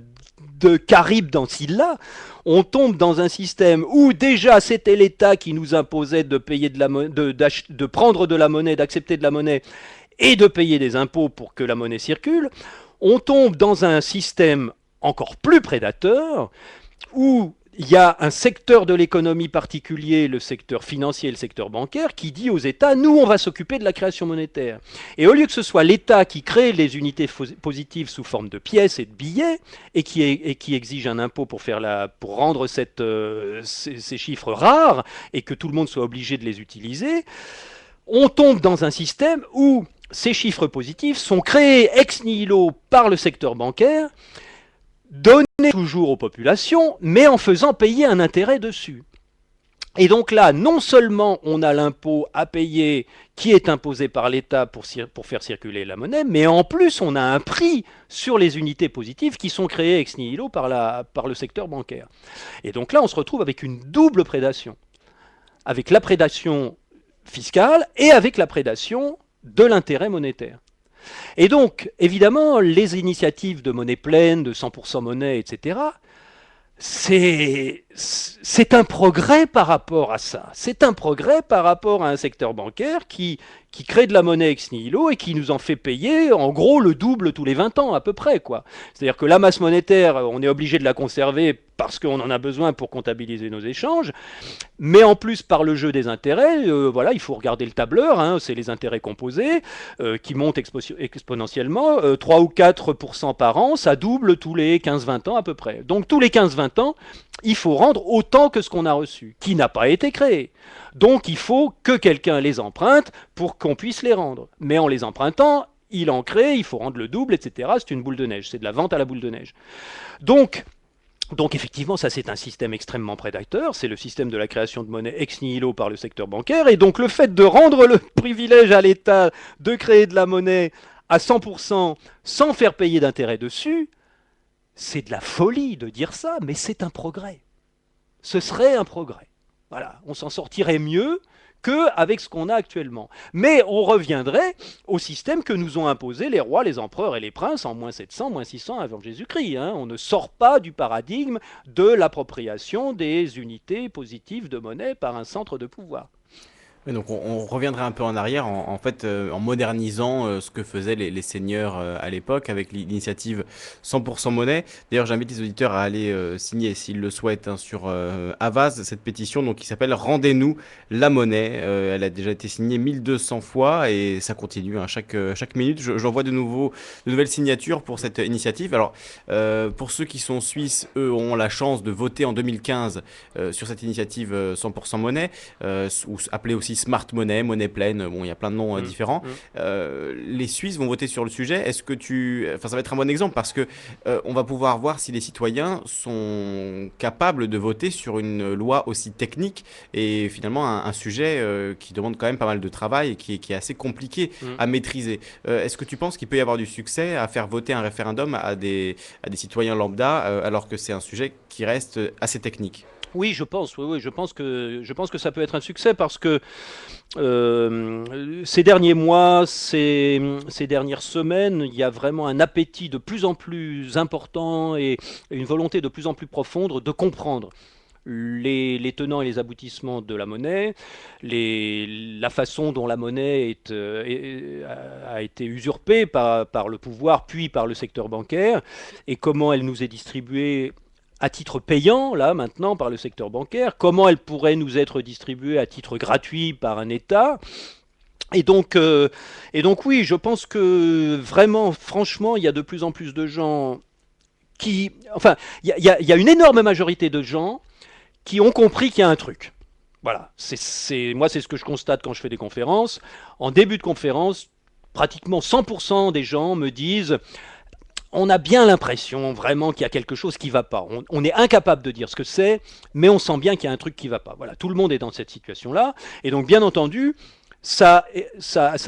de Caribe dans Scylla, on tombe dans un système où déjà c'était l'État qui nous imposait de payer de prendre de la monnaie, d'accepter de la monnaie et de payer des impôts pour que la monnaie circule. On tombe dans un système encore plus prédateur où il y a un secteur de l'économie particulier, le secteur financier et le secteur bancaire, qui dit aux États, nous, on va s'occuper de la création monétaire. Et au lieu que ce soit l'État qui crée les unités positives sous forme de pièces et de billets, et qui exige un impôt pour rendre ces chiffres rares, et que tout le monde soit obligé de les utiliser, on tombe dans un système où ces chiffres positifs sont créés ex nihilo par le secteur bancaire, donner toujours aux populations, mais en faisant payer un intérêt dessus. Et donc là, non seulement on a l'impôt à payer qui est imposé par l'État pour faire circuler la monnaie, mais en plus on a un prix sur les unités positives qui sont créées ex nihilo par le secteur bancaire. Et donc là, on se retrouve avec une double prédation. Avec la prédation fiscale et avec la prédation de l'intérêt monétaire. Et donc, évidemment, les initiatives de monnaie pleine, de 100% monnaie, etc., c'est un progrès par rapport à ça. C'est un progrès par rapport à un secteur bancaire qui crée de la monnaie ex nihilo et qui nous en fait payer en gros le double tous les 20 ans à peu près, quoi. C'est-à-dire que la masse monétaire, on est obligé de la conserver parce qu'on en a besoin pour comptabiliser nos échanges, mais en plus par le jeu des intérêts, voilà, il faut regarder le tableur, hein, c'est les intérêts composés qui montent exponentiellement, 3 ou 4% par an, ça double tous les 15-20 ans à peu près. Donc tous les 15-20 ans, il faut rendre autant que ce qu'on a reçu, qui n'a pas été créé. Donc il faut que quelqu'un les emprunte pour qu'on puisse les rendre. Mais en les empruntant, il en crée, il faut rendre le double, etc. C'est une boule de neige, c'est de la vente à la boule de neige. Donc effectivement, ça c'est un système extrêmement prédateur, c'est le système de la création de monnaie ex nihilo par le secteur bancaire, et donc le fait de rendre le privilège à l'État de créer de la monnaie à 100% sans faire payer d'intérêt dessus, c'est de la folie de dire ça, mais c'est un progrès. Ce serait un progrès. Voilà, on s'en sortirait mieux qu'avec ce qu'on a actuellement. Mais on reviendrait au système que nous ont imposé les rois, les empereurs et les princes en moins 700, moins 600 avant Jésus-Christ. Hein. On ne sort pas du paradigme de l'appropriation des unités positives de monnaie par un centre de pouvoir. Oui, donc on reviendrait un peu en arrière en fait en modernisant ce que faisaient les seigneurs à l'époque avec l'initiative 100% monnaie. D'ailleurs, j'invite les auditeurs à aller signer s'ils le souhaitent hein, sur Avaz cette pétition donc qui s'appelle Rendez-nous la monnaie. Elle a déjà été signée 1200 fois et ça continue hein, chaque minute. J'en vois de nouvelles signatures pour cette initiative. Alors pour ceux qui sont suisses, eux ont la chance de voter en 2015 sur cette initiative 100% monnaie ou appelée aussi Smart Money, monnaie pleine, bon, il y a plein de noms différents. Les Suisses vont voter sur le sujet. Est-ce que ça va être un bon exemple parce que on va pouvoir voir si les citoyens sont capables de voter sur une loi aussi technique et finalement un sujet qui demande quand même pas mal de travail et qui est assez compliqué à maîtriser. Est-ce que tu penses qu'il peut y avoir du succès à faire voter un référendum à des citoyens lambda alors que c'est un sujet qui reste assez technique? Oui, je pense. Oui, je pense que ça peut être un succès parce que ces derniers mois, ces dernières semaines, il y a vraiment un appétit de plus en plus important et une volonté de plus en plus profonde de comprendre les tenants et les aboutissements de la monnaie, la façon dont la monnaie a été usurpée par le pouvoir puis par le secteur bancaire et comment elle nous est distribuée à titre payant, là, maintenant, par le secteur bancaire, comment elles pourraient nous être distribuées à titre gratuit par un État. Et donc oui, je pense que vraiment, franchement, il y a de plus en plus de gens qui... Enfin, il y a une énorme majorité de gens qui ont compris qu'il y a un truc. Voilà, moi c'est ce que je constate quand je fais des conférences. En début de conférence, pratiquement 100% des gens me disent on a bien l'impression vraiment qu'il y a quelque chose qui ne va pas. On est incapable de dire ce que c'est, mais on sent bien qu'il y a un truc qui ne va pas. Voilà, tout le monde est dans cette situation-là. Et donc, bien entendu, ça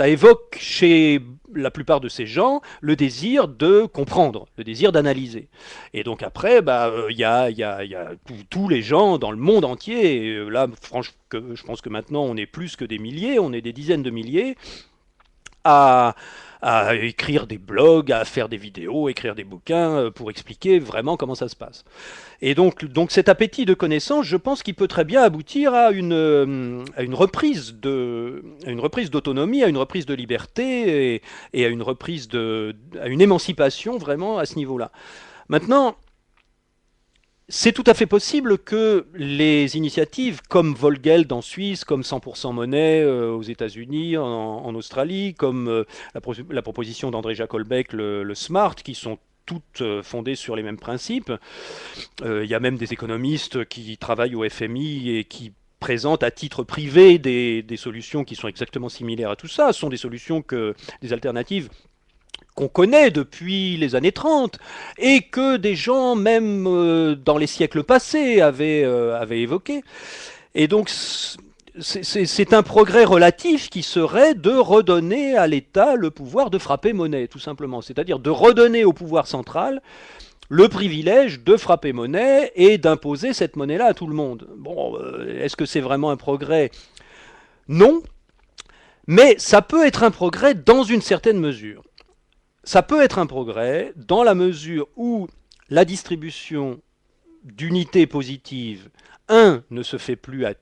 évoque chez la plupart de ces gens le désir de comprendre, le désir d'analyser. Et donc après, il y a tous les gens dans le monde entier, et là, franchement, je pense que maintenant on est plus que des milliers, on est des dizaines de milliers, à, à écrire des blogs, à faire des vidéos, écrire des bouquins pour expliquer vraiment comment ça se passe. Et donc cet appétit de connaissance, je pense qu'il peut très bien aboutir à une reprise d'autonomie, à une reprise de liberté et à à une émancipation vraiment à ce niveau-là. Maintenant, c'est tout à fait possible que les initiatives comme Volgeld en Suisse, comme 100% monnaie aux États-Unis, en Australie, comme la proposition d'André Jacolbec, le SMART, qui sont toutes fondées sur les mêmes principes. Il y a même des économistes qui travaillent au FMI et qui présentent à titre privé des solutions qui sont exactement similaires à tout ça. Ce sont des solutions des alternatives qu'on connaît depuis les années 30 et que des gens, même dans les siècles passés, avaient évoqué. Et donc, c'est un progrès relatif qui serait de redonner à l'État le pouvoir de frapper monnaie, tout simplement. C'est-à-dire de redonner au pouvoir central le privilège de frapper monnaie et d'imposer cette monnaie-là à tout le monde. Bon, est-ce que c'est vraiment un progrès? Non, mais ça peut être un progrès dans une certaine mesure. Ça peut être un progrès dans la mesure où la distribution d'unités positives, ne se fait plus à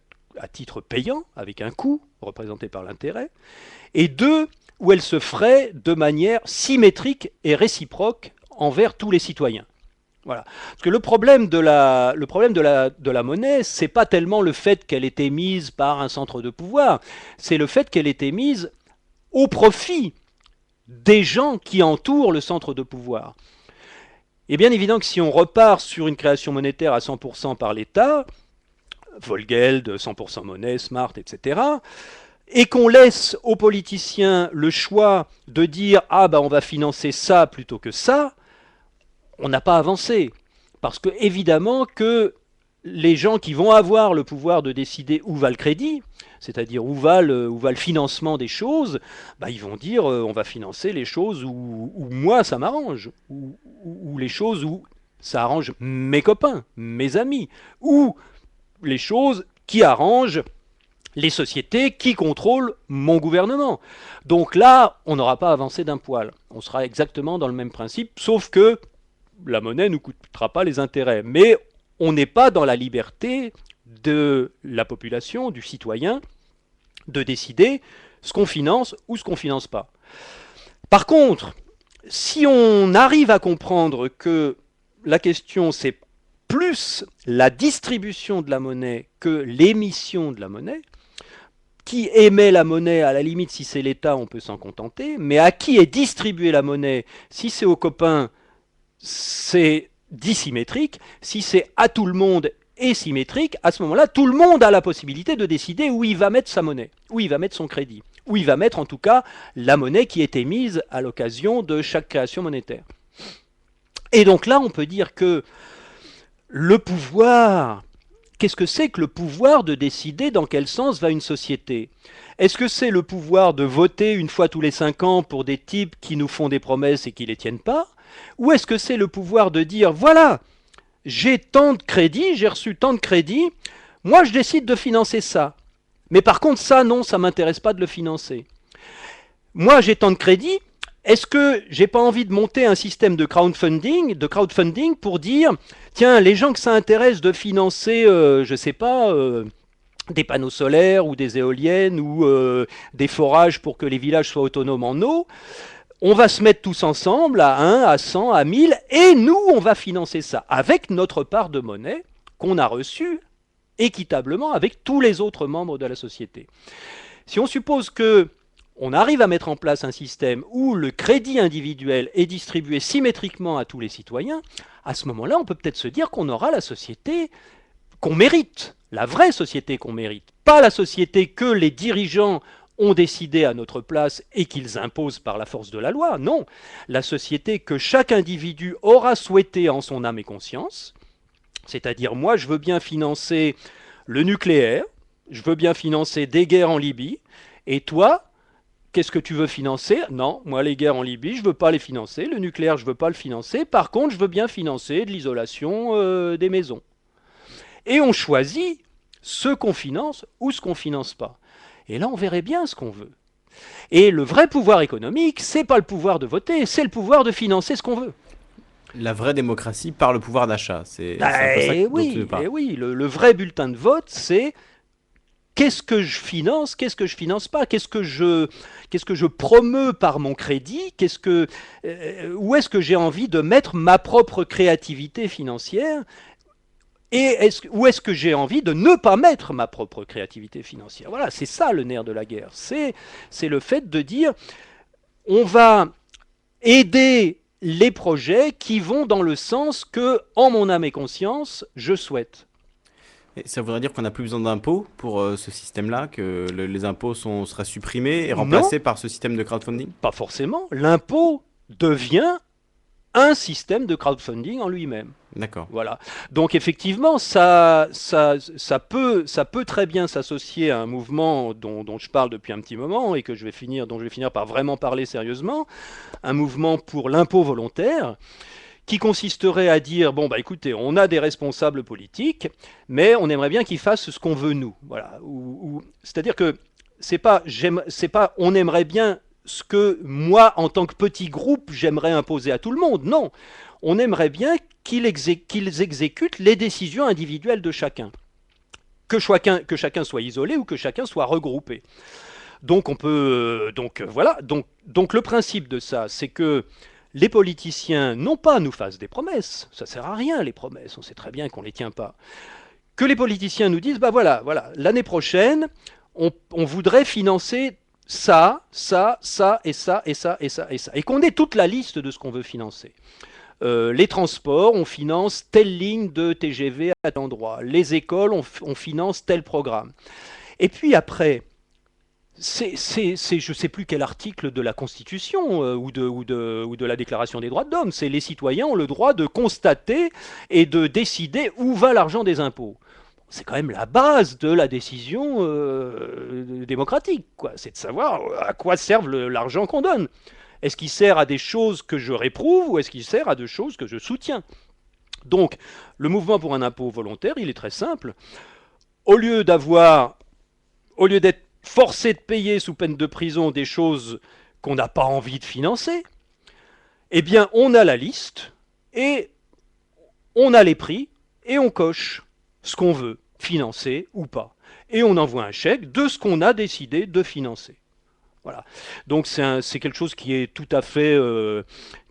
titre payant, avec un coût représenté par l'intérêt, et deux, où elle se ferait de manière symétrique et réciproque envers tous les citoyens. Voilà. Parce que le problème de la monnaie, c'est pas tellement le fait qu'elle est émise par un centre de pouvoir, c'est le fait qu'elle est émise au profit des gens qui entourent le centre de pouvoir. Et bien évident que si on repart sur une création monétaire à 100% par l'État, Volgeld, 100% monnaie, Smart, etc., et qu'on laisse aux politiciens le choix de dire « Ah, on va financer ça plutôt que ça », on n'a pas avancé. Parce que, évidemment, que les gens qui vont avoir le pouvoir de décider où va le crédit, c'est-à-dire où va le financement des choses, ils vont dire on va financer les choses où moi ça m'arrange, ou les choses où ça arrange mes copains, mes amis, ou les choses qui arrangent les sociétés qui contrôlent mon gouvernement. Donc là, on n'aura pas avancé d'un poil. On sera exactement dans le même principe, sauf que la monnaie ne nous coûtera pas les intérêts. Mais on n'est pas dans la liberté de la population, du citoyen, de décider ce qu'on finance ou ce qu'on ne finance pas. Par contre, si on arrive à comprendre que la question c'est plus la distribution de la monnaie que l'émission de la monnaie, qui émet la monnaie, à la limite si c'est l'État on peut s'en contenter, mais à qui est distribuée la monnaie, si c'est aux copains c'est dissymétrique, si c'est à tout le monde et symétrique, à ce moment-là, tout le monde a la possibilité de décider où il va mettre sa monnaie, où il va mettre son crédit, où il va mettre en tout cas la monnaie qui est émise à l'occasion de chaque création monétaire. Et donc là, on peut dire que le pouvoir, qu'est-ce que c'est que le pouvoir de décider dans quel sens va une société? Est-ce que c'est le pouvoir de voter une fois tous les 5 ans pour des types qui nous font des promesses et qui ne les tiennent pas? Ou est-ce que c'est le pouvoir de dire, voilà, j'ai tant de crédits, j'ai reçu tant de crédits, moi je décide de financer ça. Mais par contre ça, non, ça ne m'intéresse pas de le financer. Moi j'ai tant de crédits, est-ce que j'ai pas envie de monter un système de crowdfunding pour dire, tiens, les gens que ça intéresse de financer, je sais pas, des panneaux solaires ou des éoliennes ou des forages pour que les villages soient autonomes en eau, On va se mettre tous ensemble à 1, à 100, à 1000, et nous, on va financer ça avec notre part de monnaie qu'on a reçue équitablement avec tous les autres membres de la société. Si on suppose que on arrive à mettre en place un système où le crédit individuel est distribué symétriquement à tous les citoyens, à ce moment-là, on peut peut-être se dire qu'on aura la société qu'on mérite, la vraie société qu'on mérite, pas la société que les dirigeants ont décidé à notre place et qu'ils imposent par la force de la loi. Non, la société que chaque individu aura souhaité en son âme et conscience, c'est-à-dire moi je veux bien financer le nucléaire, je veux bien financer des guerres en Libye, et toi, qu'est-ce que tu veux financer? Non, moi les guerres en Libye, je veux pas les financer, le nucléaire, je veux pas le financer, par contre, je veux bien financer de l'isolation des maisons. Et on choisit ce qu'on finance ou ce qu'on finance pas. Et là, on verrait bien ce qu'on veut. Et le vrai pouvoir économique, c'est pas le pouvoir de voter, c'est le pouvoir de financer ce qu'on veut. La vraie démocratie par le pouvoir d'achat, c'est un peu ça dont tu parles. Oui, le vrai bulletin de vote, c'est qu'est-ce que je finance, qu'est-ce que je finance pas, qu'est-ce que je promeux par mon crédit, où est-ce que j'ai envie de mettre ma propre créativité financière, et où est-ce que j'ai envie de ne pas mettre ma propre créativité financière. Voilà, c'est ça le nerf de la guerre. C'est le fait de dire on va aider les projets qui vont dans le sens que, en mon âme et conscience, je souhaite. Et ça voudrait dire qu'on n'a plus besoin d'impôts pour ce système-là, que les impôts seraient supprimés et remplacés par ce système de crowdfunding? Pas forcément. L'impôt devient un système de crowdfunding en lui-même. D'accord. Voilà. Donc effectivement, ça peut très bien s'associer à un mouvement dont je parle depuis un petit moment et dont je vais finir par vraiment parler sérieusement, un mouvement pour l'impôt volontaire, qui consisterait à dire bon bah écoutez, on a des responsables politiques, mais on aimerait bien qu'ils fassent ce qu'on veut nous. Voilà. C'est-à-dire que c'est pas on aimerait bien ce que moi, en tant que petit groupe, j'aimerais imposer à tout le monde. Non, on aimerait bien qu'ils exécutent les décisions individuelles de chacun. Que chacun soit isolé ou que chacun soit regroupé. Donc on peut, voilà. Donc le principe de ça, c'est que les politiciens, non pas nous fassent des promesses, ça sert à rien les promesses, on sait très bien qu'on les tient pas. Que les politiciens nous disent, bah voilà, l'année prochaine, on voudrait financer ça, ça, ça, et ça, et ça, et ça, et ça. Et qu'on ait toute la liste de ce qu'on veut financer. Les transports, on finance telle ligne de TGV à tel endroit. Les écoles, on finance tel programme. Et puis après, je ne sais plus quel article de la Constitution ou de la Déclaration des droits de l'homme, c'est les citoyens ont le droit de constater et de décider où va l'argent des impôts. C'est quand même la base de la décision démocratique, quoi. C'est de savoir à quoi sert l'argent qu'on donne. Est-ce qu'il sert à des choses que je réprouve ou est-ce qu'il sert à des choses que je soutiens? Donc, le mouvement pour un impôt volontaire, il est très simple. Au lieu d'être forcé de payer sous peine de prison des choses qu'on n'a pas envie de financer, eh bien, on a la liste et on a les prix et on coche ce qu'on veut financer ou pas. Et on envoie un chèque de ce qu'on a décidé de financer. Voilà. Donc c'est quelque chose qui est tout à fait,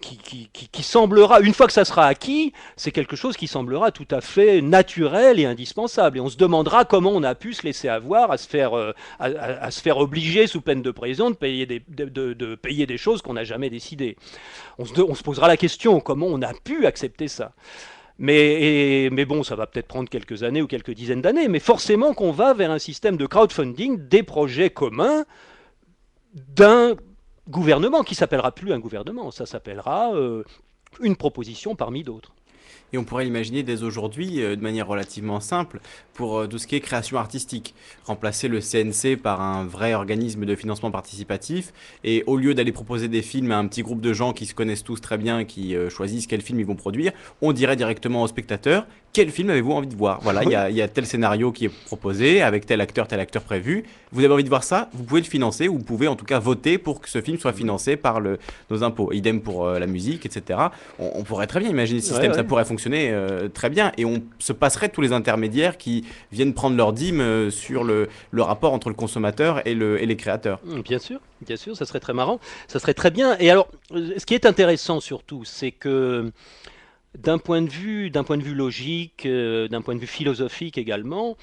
qui semblera, une fois que ça sera acquis, c'est quelque chose qui semblera tout à fait naturel et indispensable. Et on se demandera comment on a pu se laisser avoir à se faire obliger sous peine de prison de payer des choses qu'on n'a jamais décidées. On se posera la question comment on a pu accepter ça. Mais bon, ça va peut-être prendre quelques années ou quelques dizaines d'années, mais forcément qu'on va vers un système de crowdfunding des projets communs d'un gouvernement qui s'appellera plus un gouvernement, ça s'appellera une proposition parmi d'autres. Et on pourrait l'imaginer dès aujourd'hui, de manière relativement simple, pour tout ce qui est création artistique. Remplacer le CNC par un vrai organisme de financement participatif, et au lieu d'aller proposer des films à un petit groupe de gens qui se connaissent tous très bien, qui choisissent quel film ils vont produire, on dirait directement aux spectateurs, quel film avez-vous envie de voir? Voilà, il y a tel scénario qui est proposé, avec tel acteur prévu. Vous avez envie de voir ça? Vous pouvez le financer, ou vous pouvez en tout cas voter pour que ce film soit financé par nos impôts. Idem pour la musique, etc. On pourrait très bien imaginer ce système, ça pourrait fonctionner. fonctionner très bien. Et on se passerait tous les intermédiaires qui viennent prendre leur dîme sur le rapport entre le consommateur et les créateurs. Bien sûr, ça serait très marrant, ça serait très bien. Et alors, ce qui est intéressant surtout, c'est que d'un point de vue logique, d'un point de vue philosophique également,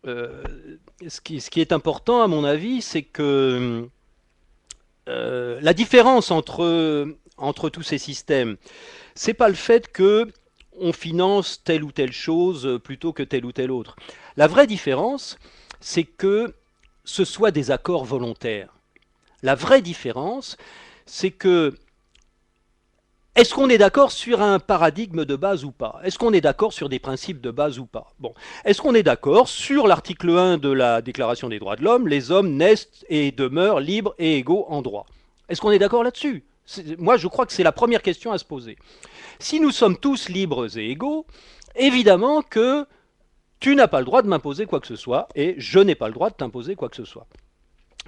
ce qui est important à mon avis, c'est que la différence entre tous ces systèmes, c'est pas le fait que on finance telle ou telle chose plutôt que telle ou telle autre. La vraie différence, c'est que ce soit des accords volontaires. La vraie différence, c'est que est-ce qu'on est d'accord sur un paradigme de base ou pas? Est-ce qu'on est d'accord sur des principes de base ou pas? Bon. Est-ce qu'on est d'accord sur l'article 1 de la Déclaration des droits de l'homme, les hommes naissent et demeurent libres et égaux en droit? Est-ce qu'on est d'accord là-dessus? Moi, je crois que c'est la première question à se poser. Si nous sommes tous libres et égaux, évidemment que tu n'as pas le droit de m'imposer quoi que ce soit et je n'ai pas le droit de t'imposer quoi que ce soit.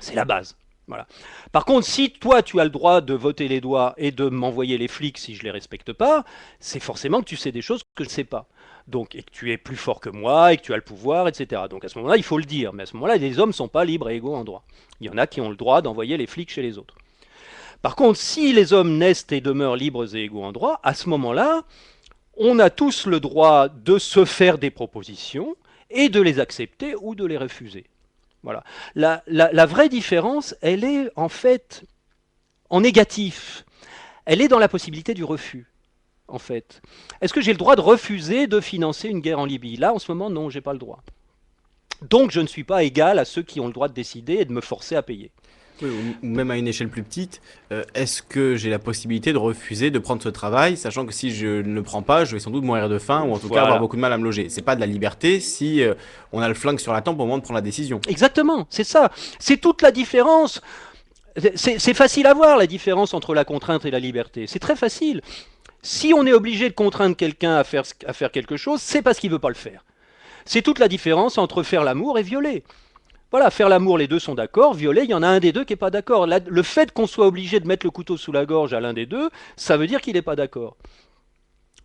C'est la base. Voilà. Par contre, si toi tu as le droit de voter les doigts et de m'envoyer les flics si je les respecte pas, c'est forcément que tu sais des choses que je ne sais pas. Donc, et que tu es plus fort que moi et que tu as le pouvoir, etc. Donc à ce moment-là, il faut le dire. Mais à ce moment-là, les hommes ne sont pas libres et égaux en droit. Il y en a qui ont le droit d'envoyer les flics chez les autres. Par contre, si les hommes naissent et demeurent libres et égaux en droit, à ce moment-là, on a tous le droit de se faire des propositions et de les accepter ou de les refuser. Voilà. La vraie différence, elle est en fait en négatif. Elle est dans la possibilité du refus, en fait. Est-ce que j'ai le droit de refuser de financer une guerre en Libye? Là, en ce moment, non, j'ai pas le droit. Donc, je ne suis pas égal à ceux qui ont le droit de décider et de me forcer à payer. Oui, ou même à une échelle plus petite, est-ce que j'ai la possibilité de refuser de prendre ce travail, sachant que si je ne le prends pas, je vais sans doute mourir de faim ou en tout cas avoir beaucoup de mal à me loger. C'est pas de la liberté si on a le flingue sur la tempe au moment de prendre la décision. Exactement, c'est ça. C'est toute la différence. C'est facile à voir la différence entre la contrainte et la liberté. C'est très facile. Si on est obligé de contraindre quelqu'un à faire quelque chose, c'est parce qu'il ne veut pas le faire. C'est toute la différence entre faire l'amour et violer. Voilà, faire l'amour, les deux sont d'accord. Violer, il y en a un des deux qui n'est pas d'accord. Le fait qu'on soit obligé de mettre le couteau sous la gorge à l'un des deux, ça veut dire qu'il n'est pas d'accord.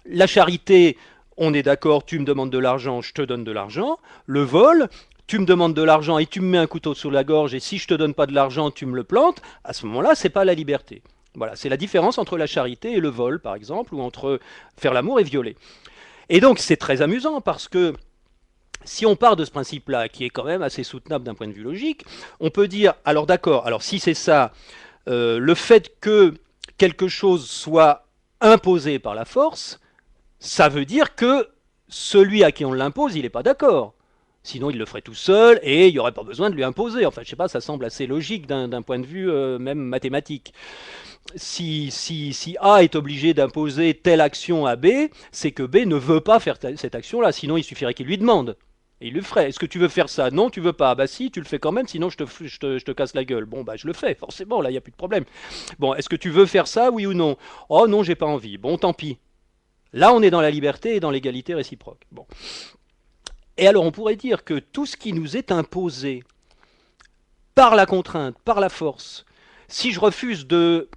La charité, on est d'accord, tu me demandes de l'argent, je te donne de l'argent. Le vol, tu me demandes de l'argent et tu me mets un couteau sous la gorge et si je te donne pas de l'argent, tu me le plantes. À ce moment-là, c'est pas la liberté. Voilà, c'est la différence entre la charité et le vol, par exemple, ou entre faire l'amour et violer. Et donc, c'est très amusant parce que si on part de ce principe-là, qui est quand même assez soutenable d'un point de vue logique, on peut dire, alors d'accord, alors si c'est ça, le fait que quelque chose soit imposé par la force, ça veut dire que celui à qui on l'impose, il n'est pas d'accord. Sinon, il le ferait tout seul et il n'y aurait pas besoin de lui imposer. Enfin, je sais pas, ça semble assez logique d'un point de vue même mathématique. Si A est obligé d'imposer telle action à B, c'est que B ne veut pas faire cette action-là. Sinon, il suffirait qu'il lui demande. Et il le ferait. Est-ce que tu veux faire ça? Non, tu veux pas. Bah si, tu le fais quand même, sinon je te casse la gueule. Bon, bah je le fais, forcément, là, il n'y a plus de problème. Bon, est-ce que tu veux faire ça, oui ou non? Oh non, j'ai pas envie. Bon, tant pis. Là, on est dans la liberté et dans l'égalité réciproque. Bon. Et alors, on pourrait dire que tout ce qui nous est imposé par la contrainte, par la force, si je refuse de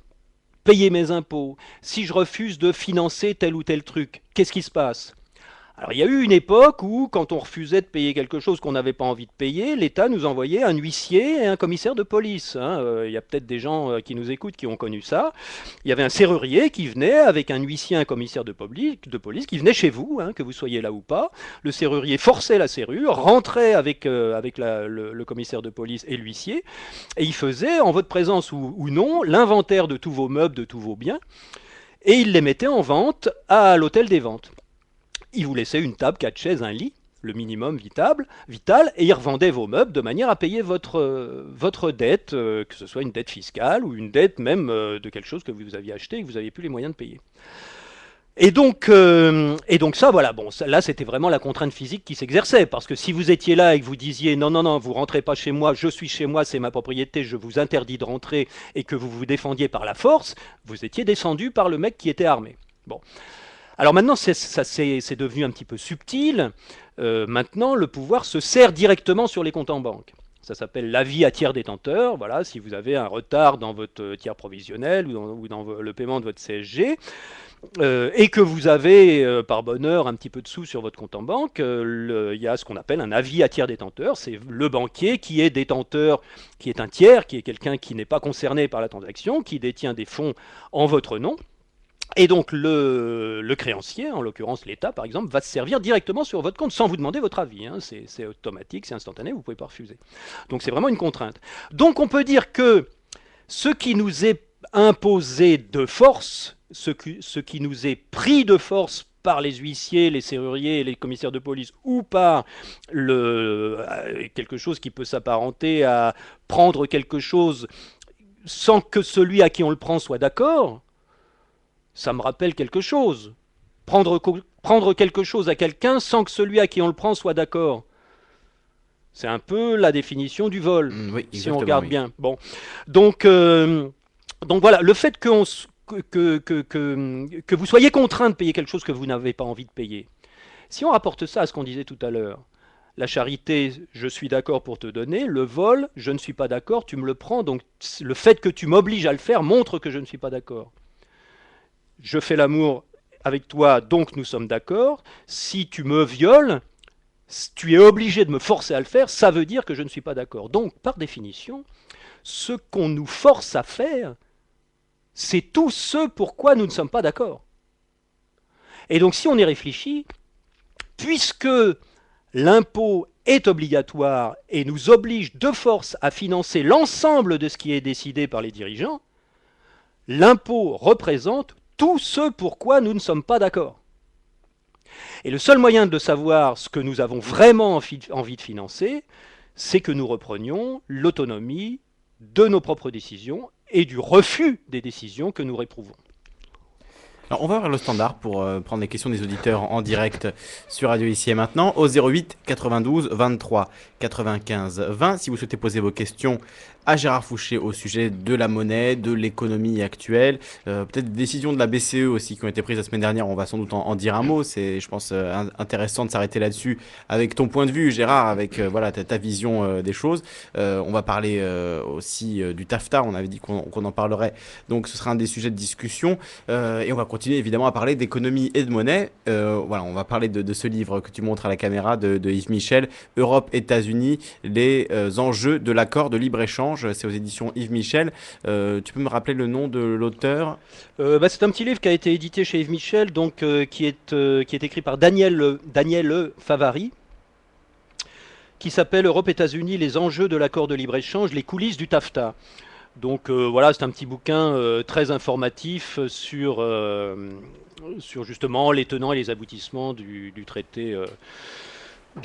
payer mes impôts, si je refuse de financer tel ou tel truc, qu'est-ce qui se passe? Alors il y a eu une époque où, quand on refusait de payer quelque chose qu'on n'avait pas envie de payer, l'État nous envoyait un huissier et un commissaire de police. Il y a peut-être des gens qui nous écoutent qui ont connu ça. Il y avait un serrurier qui venait avec un huissier et un commissaire de police qui venait chez vous, que vous soyez là ou pas. Le serrurier forçait la serrure, rentrait avec le commissaire de police et l'huissier, et il faisait, en votre présence ou non, l'inventaire de tous vos meubles, de tous vos biens, et il les mettait en vente à l'hôtel des ventes. Il vous laissait une table, 4 chaises, un lit, le minimum vital, et il revendait vos meubles de manière à payer votre dette, que ce soit une dette fiscale ou une dette même de quelque chose que vous aviez acheté et que vous n'aviez plus les moyens de payer. Et donc ça, voilà, bon, là c'était vraiment la contrainte physique qui s'exerçait, parce que si vous étiez là et que vous disiez non, vous rentrez pas chez moi, je suis chez moi, c'est ma propriété, je vous interdis de rentrer, et que vous vous défendiez par la force, vous étiez descendu par le mec qui était armé. Bon. Alors maintenant, c'est devenu un petit peu subtil. Maintenant, le pouvoir se sert directement sur les comptes en banque. Ça s'appelle l'avis à tiers détenteur. Voilà, si vous avez un retard dans votre tiers provisionnel ou dans le paiement de votre CSG, et que vous avez par bonheur un petit peu de sous sur votre compte en banque, il y a ce qu'on appelle un avis à tiers détenteur. C'est le banquier qui est détenteur, qui est un tiers, qui est quelqu'un qui n'est pas concerné par la transaction, qui détient des fonds en votre nom. Et donc le créancier, en l'occurrence l'État par exemple, va se servir directement sur votre compte sans vous demander votre avis. Hein. C'est automatique, c'est instantané, vous ne pouvez pas refuser. Donc c'est vraiment une contrainte. Donc on peut dire que ce qui nous est imposé de force, ce qui nous est pris de force par les huissiers, les serruriers, les commissaires de police, ou par quelque chose qui peut s'apparenter à prendre quelque chose sans que celui à qui on le prend soit d'accord, ça me rappelle quelque chose. Prendre quelque chose à quelqu'un sans que celui à qui on le prend soit d'accord. C'est un peu la définition du vol, Oui, si on regarde oui. bien. Bon. Donc voilà, le fait que vous soyez contraint de payer quelque chose que vous n'avez pas envie de payer, si on rapporte ça à ce qu'on disait tout à l'heure, la charité, je suis d'accord pour te donner, le vol, je ne suis pas d'accord, tu me le prends, donc le fait que tu m'obliges à le faire montre que je ne suis pas d'accord. Je fais l'amour avec toi, donc nous sommes d'accord. Si tu me violes, tu es obligé de me forcer à le faire, ça veut dire que je ne suis pas d'accord. Donc, par définition, ce qu'on nous force à faire, c'est tout ce pourquoi nous ne sommes pas d'accord. Et donc, si on y réfléchit, puisque l'impôt est obligatoire et nous oblige de force à financer l'ensemble de ce qui est décidé par les dirigeants, l'impôt représente tout ce pourquoi nous ne sommes pas d'accord. Et le seul moyen de savoir ce que nous avons vraiment envie de financer, c'est que nous reprenions l'autonomie de nos propres décisions et du refus des décisions que nous réprouvons. Alors, on va voir le standard pour prendre les questions des auditeurs en direct sur Radio Ici et Maintenant au 08 92 23 95 20. Si vous souhaitez poser vos questions à Gérard Fouché au sujet de la monnaie, de l'économie actuelle, peut-être des décisions de la BCE aussi qui ont été prises la semaine dernière, on va sans doute en dire un mot. C'est, je pense, intéressant de s'arrêter là-dessus avec ton point de vue, Gérard, avec voilà, ta vision des choses. On va parler aussi du TAFTA, on avait dit qu'on en parlerait, donc ce sera un des sujets de discussion. Et on va continuer évidemment à parler d'économie et de monnaie. Voilà, on va parler de ce livre que tu montres à la caméra de Yves Michel, Europe, États-Unis, les enjeux de l'accord de libre-échange. C'est aux éditions Yves Michel. Tu peux me rappeler le nom de l'auteur? C'est un petit livre qui a été édité chez Yves Michel, donc, qui est écrit par Daniel Favary, qui s'appelle Europe, États-Unis, les enjeux de l'accord de libre-échange, les coulisses du TAFTA. Donc voilà, c'est un petit bouquin très informatif sur justement les tenants et les aboutissements du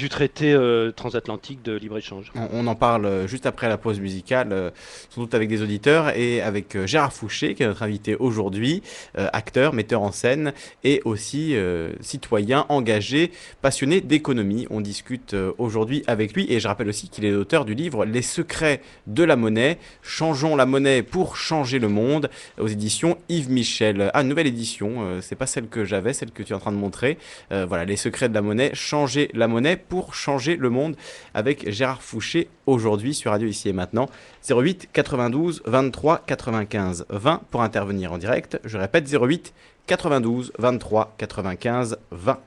traité transatlantique de libre-échange. On en parle juste après la pause musicale, sans doute avec des auditeurs et avec Gérard Fouché, qui est notre invité aujourd'hui, acteur, metteur en scène et aussi citoyen engagé, passionné d'économie. On discute aujourd'hui avec lui et je rappelle aussi qu'il est l'auteur du livre Les secrets de la monnaie, changeons la monnaie pour changer le monde, aux éditions Yves Michel. Ah, nouvelle édition, c'est pas celle que j'avais, celle que tu es en train de montrer. Voilà, Les secrets de la monnaie, changer la monnaie pour changer le monde, avec Gérard Fouché aujourd'hui sur Radio Ici et Maintenant. 08 92 23 95 20 pour intervenir en direct. Je répète, 08 92 23 95 20.